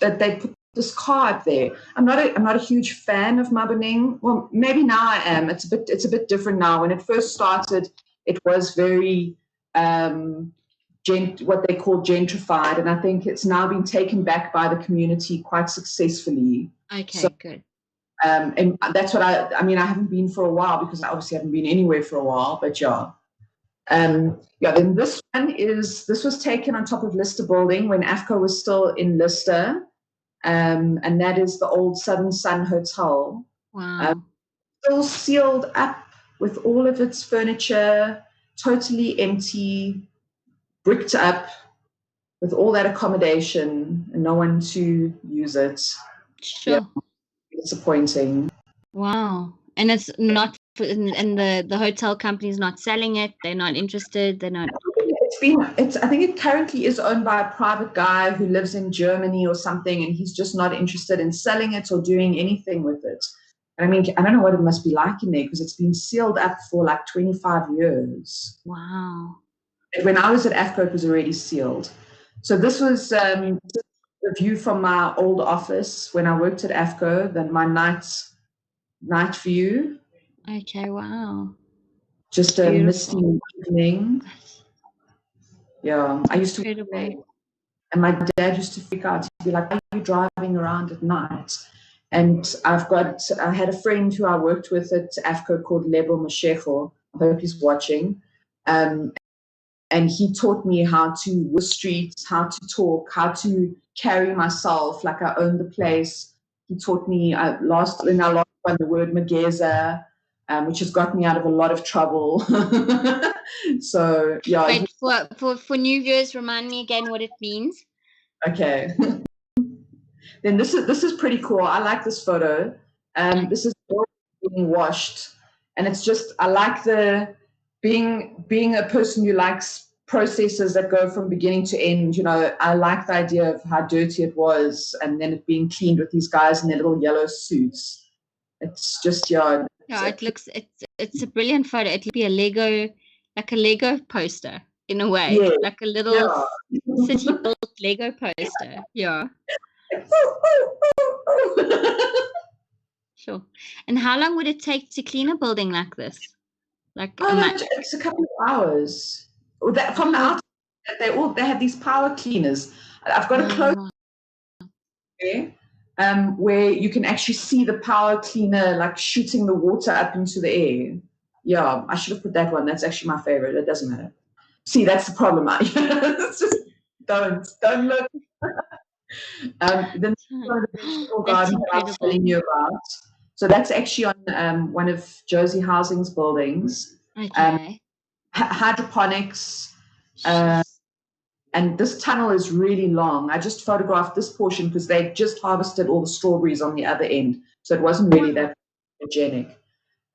that they put this car up there. I'm not a huge fan of Maboneng. Well, maybe now I am. It's a bit different now. When it first started, it was very what they call gentrified, and I think it's now been taken back by the community quite successfully. Okay, so, good. And that's what I mean, I haven't been for a while because I obviously haven't been anywhere for a while, but yeah. Then this was taken on top of Lister Building when AFCO was still in Lister. And that is the old Southern Sun Hotel. Wow. Still sealed up with all of its furniture, totally empty, bricked up with all that accommodation and no one to use it. Sure. Yeah, disappointing. Wow. And it's not, and the hotel company is not selling it. They're not interested. They're not. I think it currently is owned by a private guy who lives in Germany or something, and he's just not interested in selling it or doing anything with it. I mean, I don't know what it must be like in there because it's been sealed up for like 25 years. Wow. When I was at AFCO, it was already sealed. So this was a view from my old office when I worked at AFCO, then my night view. Okay, wow. Just a misty evening. Yeah, I used to work there. And my dad used to freak out. He'd be like, "Why are you driving around at night?" And I had a friend who I worked with at AFCO called Lebo Mashego. I hope he's watching. And he taught me how to walk streets, how to talk, how to carry myself like I owned the place. He taught me in our last one the word mageza, which has got me out of a lot of trouble. So yeah. Wait, for new viewers, remind me again what it means. Okay. Then this is pretty cool. I like this photo. This is being washed, and it's just I like the being a person who likes processes that go from beginning to end. I like the idea of how dirty it was, and then it being cleaned with these guys in their little yellow suits. It's just Yeah, it's a brilliant photo. It'll be a Lego poster in a way, yeah, like a little city built Lego poster. Yeah. Sure. And how long would it take to clean a building like this? Like Oh, no, it's a couple of hours. From the outside, they have these power cleaners. I've got a close wow. there, where you can actually see the power cleaner like shooting the water up into the air. Yeah, I should have put that one. That's actually my favorite. It doesn't matter. See, that's the problem. It's just don't look. Then the vegetable That's garden that I was incredible. telling you about. So that's actually on one of Josie Housing's buildings. Okay. Hydroponics. Jeez. And this tunnel is really long. I just photographed this portion because they just harvested all the strawberries on the other end. So it wasn't really Wow. that photogenic.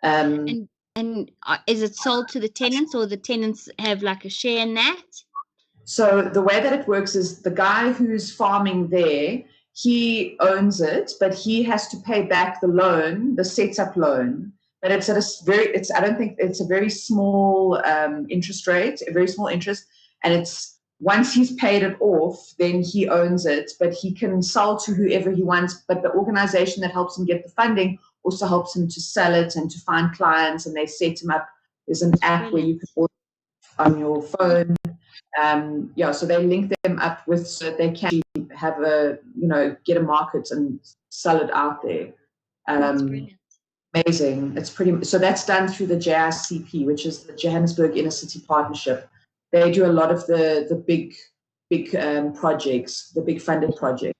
Um, And is it sold to the tenants, or the tenants have like a share in that? So the way that it works is the guy who's farming there, he owns it, but he has to pay back the loan, the setup loan. But it's at I don't think it's a very small interest rate, a very small interest. And it's once he's paid it off, then he owns it, but he can sell to whoever he wants. But the organization that helps him get the funding also helps him to sell it and to find clients, and they set him up. There's an app where you can order on your phone. So they link them up with so that they can have get a market and sell it out there. That's brilliant. Amazing. So that's done through the JICP, which is the Johannesburg Inner City Partnership. They do a lot of the big projects, the big funded projects.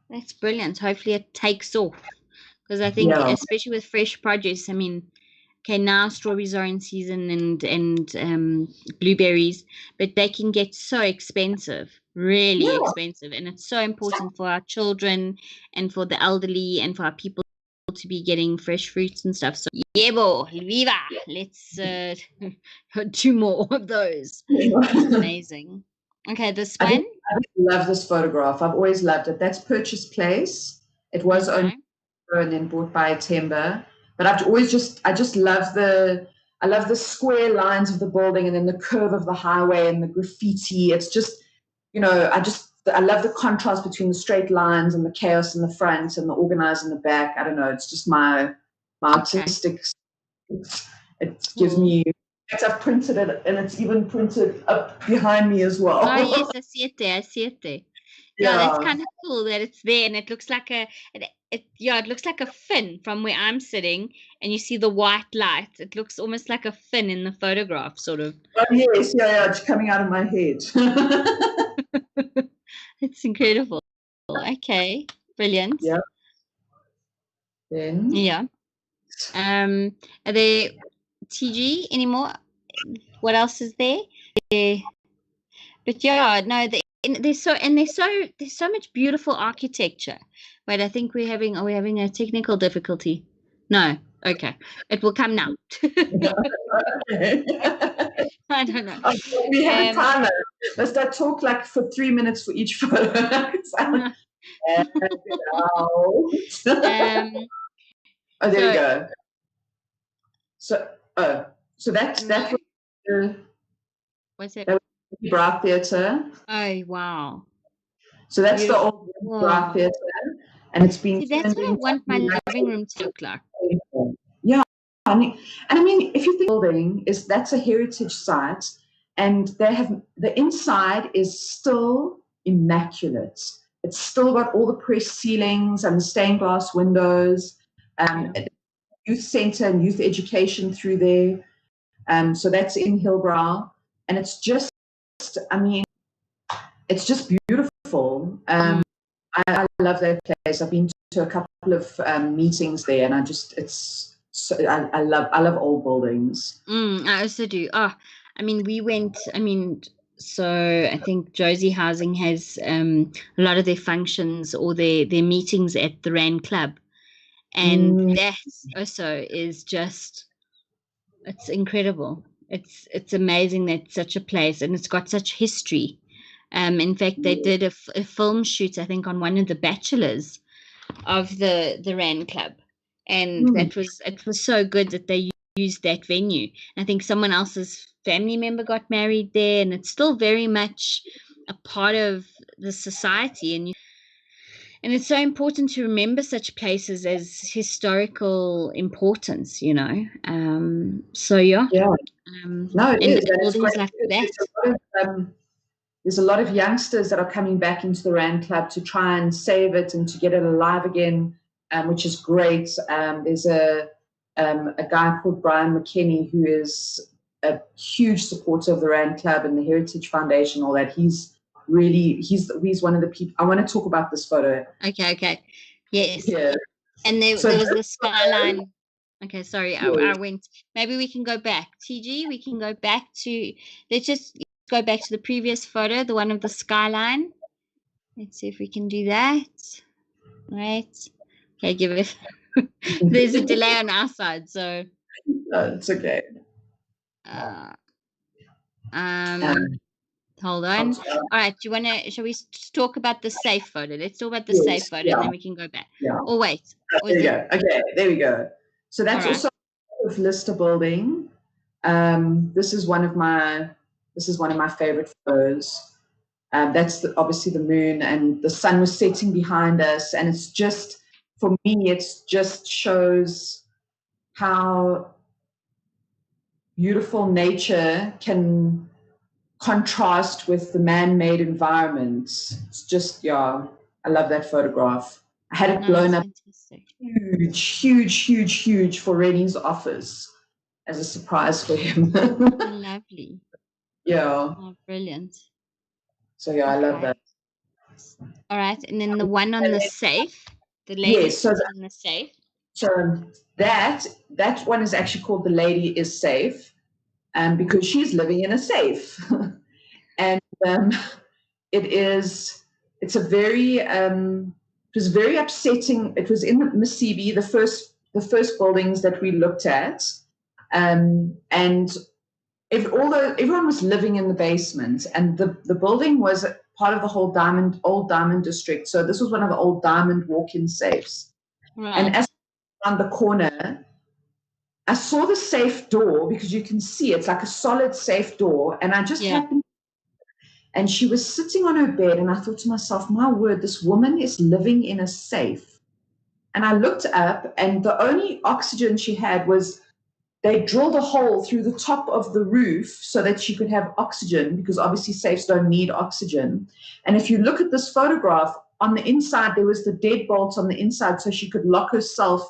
That's brilliant. Hopefully it takes off, because I think especially with fresh produce, I mean, okay, now strawberries are in season and blueberries, but they can get so expensive, really expensive, and it's so important for our children and for the elderly and for our people to be getting fresh fruits and stuff. So yebo, viva, let's do more of those. That's amazing. Okay, this one. I love this photograph. I've always loved it. That's Purchase Place. It was owned and then bought by Timber. But I just love the square lines of the building and then the curve of the highway and the graffiti. It's just, I love the contrast between the straight lines and the chaos in the front and the organized in the back. I don't know. It's just my artistic. It gives me. I've printed it, and it's even printed up behind me as well. Oh yes, I see it there. Yeah, that's kind of cool that it's there, and it looks like it looks like a fin from where I'm sitting, and you see the white light. It looks almost like a fin in the photograph, sort of. Oh yes, it's coming out of my head. It's incredible. Okay, brilliant. Yeah. Then. Yeah. Are there TG anymore? What else is there? But yeah, no, there's so much beautiful architecture. But I think are we having a technical difficulty? No. Okay. It will come now. I don't know. We have a timer. Must I talk like for 3 minutes for each photo? There you go. So that's what's it? Bra Theatre. Oh wow! So that's beautiful. The old Bra Theatre, and it's been. See, that's what I want my living room to look like. Yeah, I mean, if you think building that's a heritage site, and the inside is still immaculate. It's still got all the pressed ceilings and the stained glass windows. Youth centre and youth education through there. So that's in Hillbrow, and it's just beautiful. I love that place. I've been to a couple of meetings there, and I love old buildings. I also do. We went. So I think Josie Housing has a lot of their functions or their meetings at the Rand Club, and that also is just, it's incredible. It's amazing that such a place, and it's got such history. In fact, they did a film shoot, I think, on one of the bachelors of the Rand Club, and it was so good that they used that venue. I think someone else's family member got married there, and it's still very much a part of the society. And it's so important to remember such places as historical importance, you know. So yeah. Yeah. No, it And is, and it's buildings great. like that. There's a lot of youngsters that are coming back into the Rand Club to try and save it and to get it alive again, which is great. There's a guy called Brian McKinney who is a huge supporter of the Rand Club and the Heritage Foundation, all that. He's one of the people. I want to talk about this photo. Okay. Yes. Yeah. And there was the skyline. Okay, sorry, I went. Maybe we can go back. TG, we can go back to. Let's just go back to the previous photo, the one of the skyline. Let's see if we can do that. Right. Okay, give it. There's a delay on our side, so. It's okay. Hold on. All right. Shall we talk about the safe photo? Let's talk about the safe photo, and then we can go back. Yeah. Oh wait. There you go. Okay, there we go. So that's also a Lister building. This is one of my favorite photos. That's obviously the moon, and the sun was setting behind us, and it's just, for me, it just shows how beautiful nature can contrast with the man-made environments. It's just, yeah, I love that photograph. I had it blown up huge for Rennie's office as a surprise for him. Lovely. Yeah. Oh, brilliant. So yeah, I love that. All right, and then the one on the safe, the lady sitting in the safe. So that one is actually called The Lady is Safe, because she's living in a safe. And it's a very it was very upsetting. It was in Masibi, the first buildings that we looked at, and although everyone was living in the basement, and the building was part of the whole old diamond district. So this was one of the old diamond walk-in safes. Right. And as around the corner, I saw the safe door, because you can see it's like a solid safe door, and I just happened. And she was sitting on her bed, and I thought to myself, my word, this woman is living in a safe. And I looked up, and the only oxygen she had was, they drilled a hole through the top of the roof so that she could have oxygen, because obviously safes don't need oxygen. And if you look at this photograph, on the inside, there was the deadbolt on the inside, so she could lock herself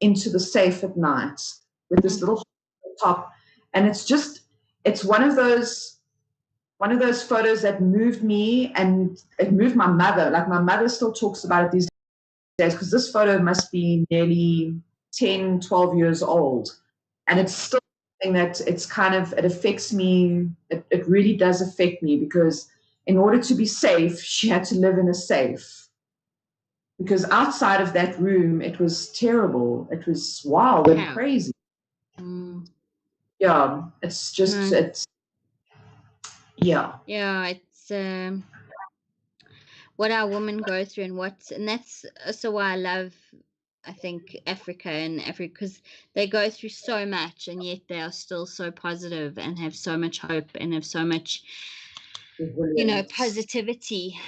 into the safe at night with this little hole at the top. And it's one of those photos that moved me, and it moved my mother. Like, my mother still talks about it these days, because this photo must be nearly 10, 12 years old. And it's still something that it affects me. It really does affect me, because in order to be safe, she had to live in a safe. Because outside of that room, it was terrible. It was wild and crazy. Yeah, it's just, yeah, it's what our women go through, and that's also why I love, I think, Africa, because they go through so much, and yet they are still so positive and have so much hope and have so much, positivity.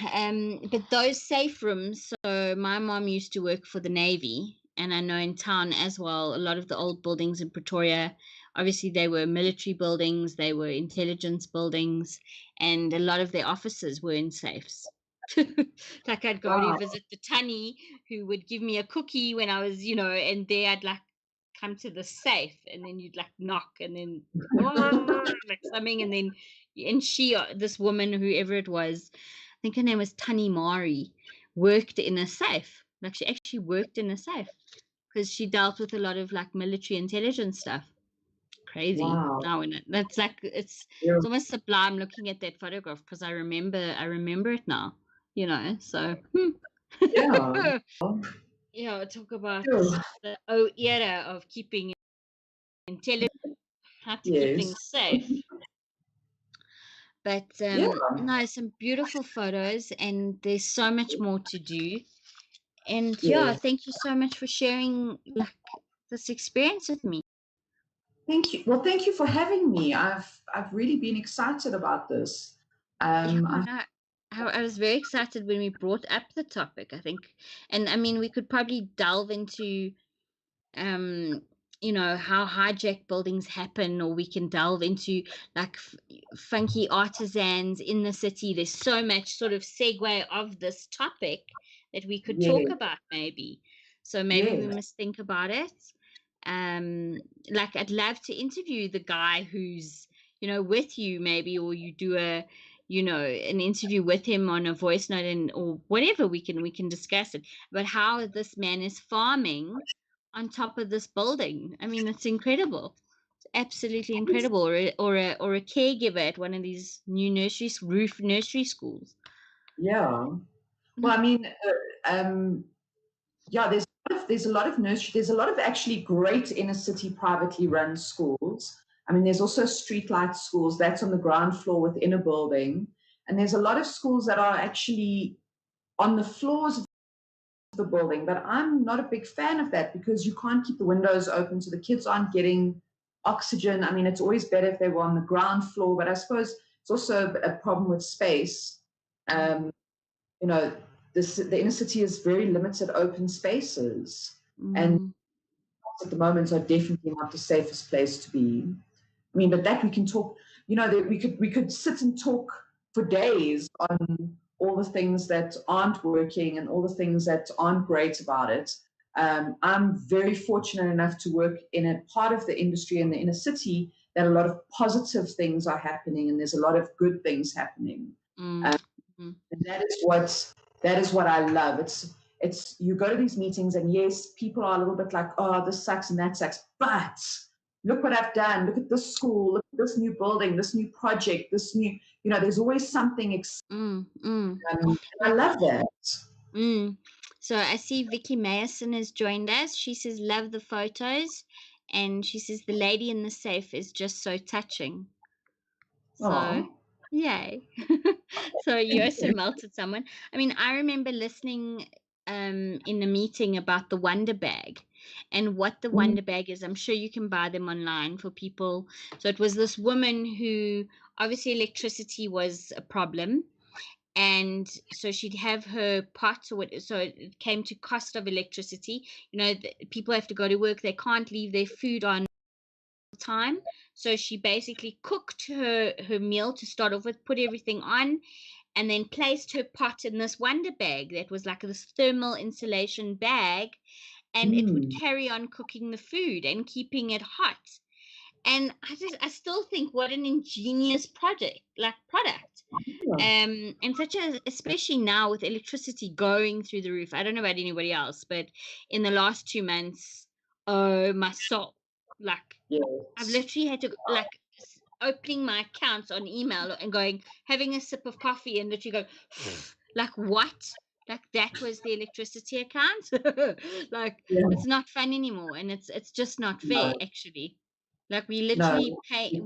But those safe rooms, so my mom used to work for the Navy, and I know in town as well, a lot of the old buildings in Pretoria, obviously they were military buildings, they were intelligence buildings, and a lot of their offices were in safes. Like, I'd go to visit the Tanny, who would give me a cookie when I was, and there I'd like come to the safe, and then you'd like knock, and then like something, and then she, this woman, whoever it was, I think her name was Tanny Mari, worked in a safe. Like, she actually worked in a safe because she dealt with a lot of like military intelligence stuff. Crazy. Wow. Now in it, that's like it's almost sublime looking at that photograph, because I remember it now. So talk about the era of keeping intelligent, how to keep things safe. But no, some beautiful photos, and there's so much more to do. And thank you so much for sharing this experience with me. Thank you. Well, thank you for having me. I've really been excited about this. I was very excited when we brought up the topic, I think. And I mean, we could probably delve into um how hijack buildings happen, or we can delve into like funky artisans in the city. There's so much sort of segue of this topic that we could talk Yeah, about, maybe. So maybe we yeah, must think about it. Like, I'd love to interview the guy who's with you, maybe, or you do a an interview with him on a voice note, and or whatever. We can discuss it, but how this man is farming on top of this building. I mean, it's incredible. It's absolutely incredible. Or a caregiver at one of these new roof nursery schools. yeah. Well, I mean, yeah, there's a lot of nursery. There's a lot of actually great inner city privately run schools. I mean, there's also streetlight schools that's on the ground floor within a building, and there's a lot of schools that are actually on the floors of the building. But I'm not a big fan of that because you can't keep the windows open, so the kids aren't getting oxygen. I mean, it's always better if they were on the ground floor, but I suppose it's also a problem with space. Um, you know, the inner city is very limited open spaces, and Mm, at the moment are definitely not the safest place to be. I mean, but that we can talk. That we could sit and talk for days on all the things that aren't working and all the things that aren't great about it. I'm very fortunate enough to work in a part of the industry in the inner city that a lot of positive things are happening and there's a lot of good things happening. mm, Um, mm, and that is what I love. It's you go to these meetings and yes, people are a little bit like, oh, this sucks and that sucks, but look what I've done. Look at this school. Look at this new building. This new project. This new, there's always something. mm, mm. And I love that. Mm. So I see Vicky Mason has joined us. She says, love the photos. And she says, the lady in the safe is just so touching. So, Oh, yay. So you also melted someone. I mean, I remember listening in a meeting about the Wonder Bag and what the Wonder Bag is. I'm sure you can buy them online for people. So it was this woman who obviously electricity was a problem, and so she'd have her pot, or what, so it came to cost of electricity. People have to go to work, they can't leave their food on time. So she basically cooked her meal to start off with, put everything on, and then placed her pot in this Wonder Bag that was like this thermal insulation bag, and it would mm, carry on cooking the food and keeping it hot. And I still think, what an ingenious product. And such as, especially now with electricity going through the roof. I don't know about anybody else, but in the last 2 months, oh my soul, like, I've yes. literally had to, like, opening my accounts on email and going, having a sip of coffee, and literally go, like, what? Like, that was the electricity account? Like, Yeah. it's not fun anymore, and it's just not fair, No, actually. Like, we no. literally pay,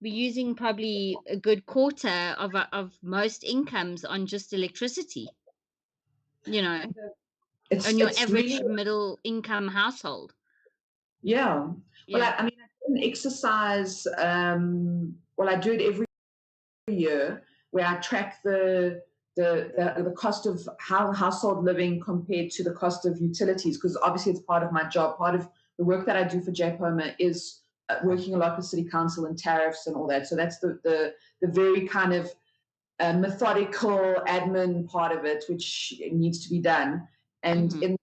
we're using probably a good quarter of most incomes on just electricity, you know, It's on your it's really average middle income household. yeah. Well, Yeah. I mean, I do an exercise. Well, I do it every year where I track the cost of how household living compared to the cost of utilities, because obviously it's part of my job. Part of the work that I do for JPOMA is working a lot with city council and tariffs and all that. So that's the very kind of methodical admin part of it, which needs to be done. And Mm-hmm. in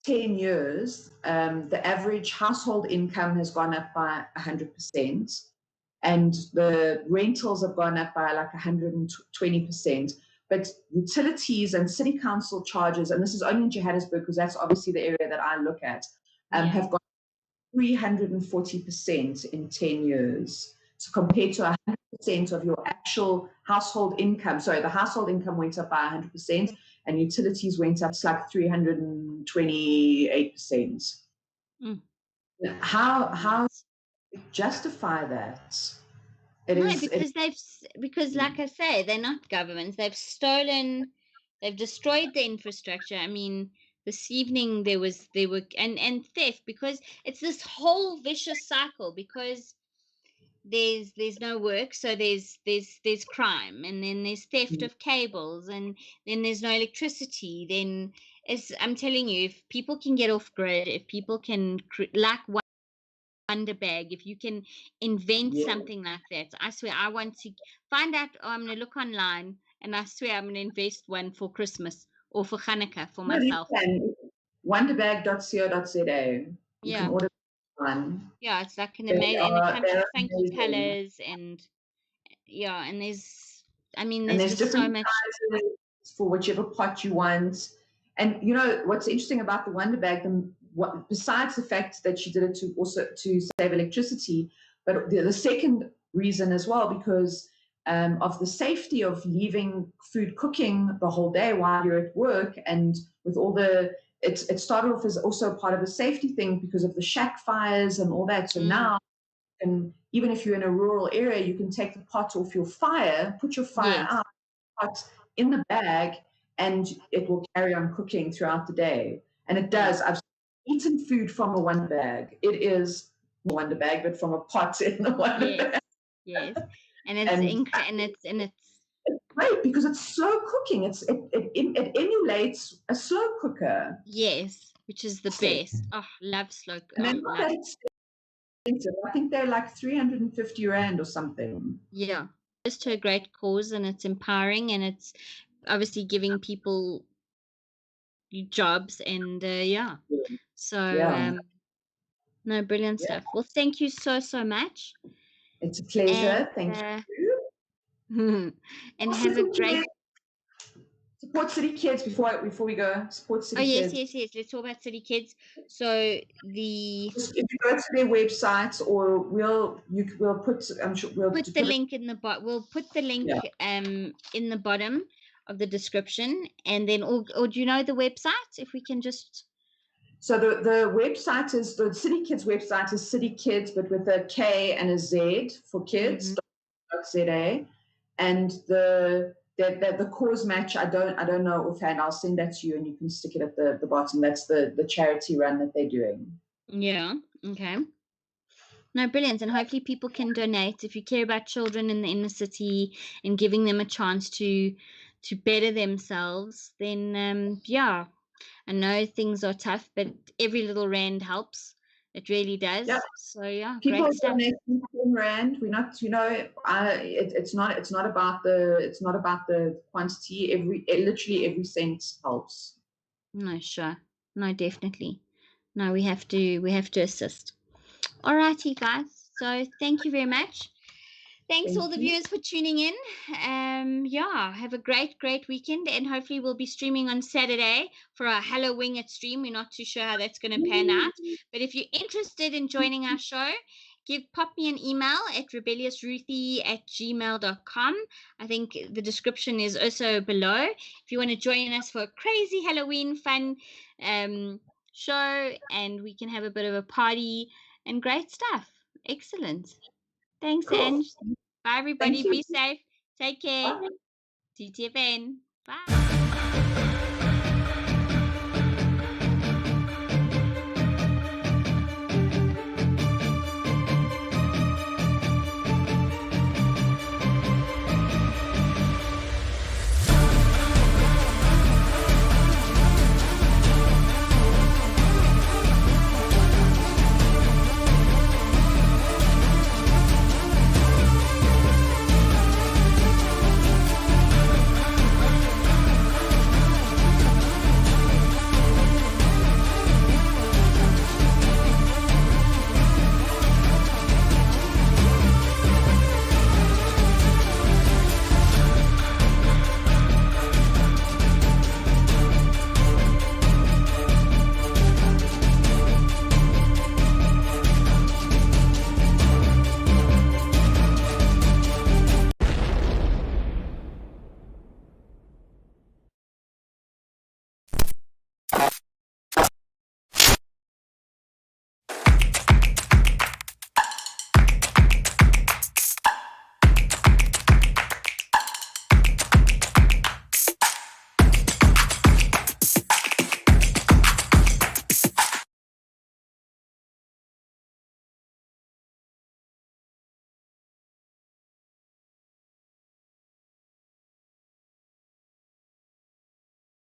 10 years, the average household income has gone up by 100%, and the rentals have gone up by like 120%. But utilities and city council charges, and this is only in Johannesburg because that's obviously the area that I look at, Yeah. have gone 340% in 10 years. So compared to 100% of your actual household income, sorry, the household income went up by 100% and utilities went up, it's like 328%. Mm. How Right. justify that? It No, is, it, because like I say, they're not governments. They've destroyed the infrastructure. I mean, this evening and theft, because it's this whole vicious cycle, because there's no work, so there's crime, and then there's theft Mm. of cables, and then there's no electricity. Then I'm telling you, if people can get off grid, if people can like Wonder Bag, if you can invent Yeah. something like that, I swear I want to find out. Oh, I'm going to look online, and I swear I'm going to invest one for Christmas or for Hanukkah for No, you myself. can. Wonderbag.co.za. You can Yeah, order one. yeah, it's like an They amazing, and it are comes with they're funky amazing. colors, and yeah, and I mean, And there's there's just so different much. sizes for whichever pot you want. And you know what's interesting about the Wonder Bag, besides the fact that she did it to also to save electricity, but the second reason as well, because of the safety of leaving food cooking the whole day while you're at work, and with all it started off as also part of a safety thing because of the shack fires and all that. So Mm, now, and even if you're in a rural area, you can take the pot off your fire, put your fire yes, out, pot in the bag, and it will carry on cooking throughout the day. And it yeah, does. I've eaten food from a Wonder Bag. It is a Wonder Bag, but from a pot in a Wonder yes, Bag. yes, and it's And and it's it's great because it's slow cooking. It emulates a slow cooker. yes, which is the best. Oh, love slow. And they're Oh, not love. that expensive. I think they're like 350 Rand or something. Yeah, it's to a great cause, and it's empowering, and it's obviously giving people jobs, and yeah. So Yeah. no, brilliant Yeah. stuff. Well, thank you so much, It's a and pleasure. Thank you. and have a great. Support City Kids before we go. Support Oh City yes, Kids. yes, yes. Let's talk about City Kids. So Just if you go to their website, or we'll put. I'm sure we'll put the put it. link in the we'll put the link Yeah. in the bottom of the description, and then or do you know the website? If we can just. So the website is the City Kids website is City Kids, but with a K and a Z for Mhm. kids. .za, and the cause match. I don't know offhand. I'll send that to you, and you can stick it at the bottom. That's the charity run that they're doing. Yeah. Okay. No, brilliant. And hopefully people can donate if you care about children in the inner city and giving them a chance to better themselves. Then yeah, I know things are tough, but every little rand helps. It really Yeah. does. So yeah, People great are stuff. donating 10 Rand. We're not, it's not about the quantity. Literally every cent helps. No, sure. No, definitely. No, we have to assist. All righty, guys. So thank you very much. Thanks all Thank the you. viewers for tuning in. Yeah, have a great weekend, and hopefully we'll be streaming on Saturday for our Halloween at stream. We're not too sure how that's going to pan out, but if you're interested in joining our show, pop me an email at rebelliousruthie@gmail.com. I think the description is also below. If you want to join us for a crazy Halloween fun show, and we can have a bit of a party and great stuff. Excellent. Thanks, Cool. Ange. Bye, everybody. Thank you. Be safe. Take care. Bye. TTFN. Bye.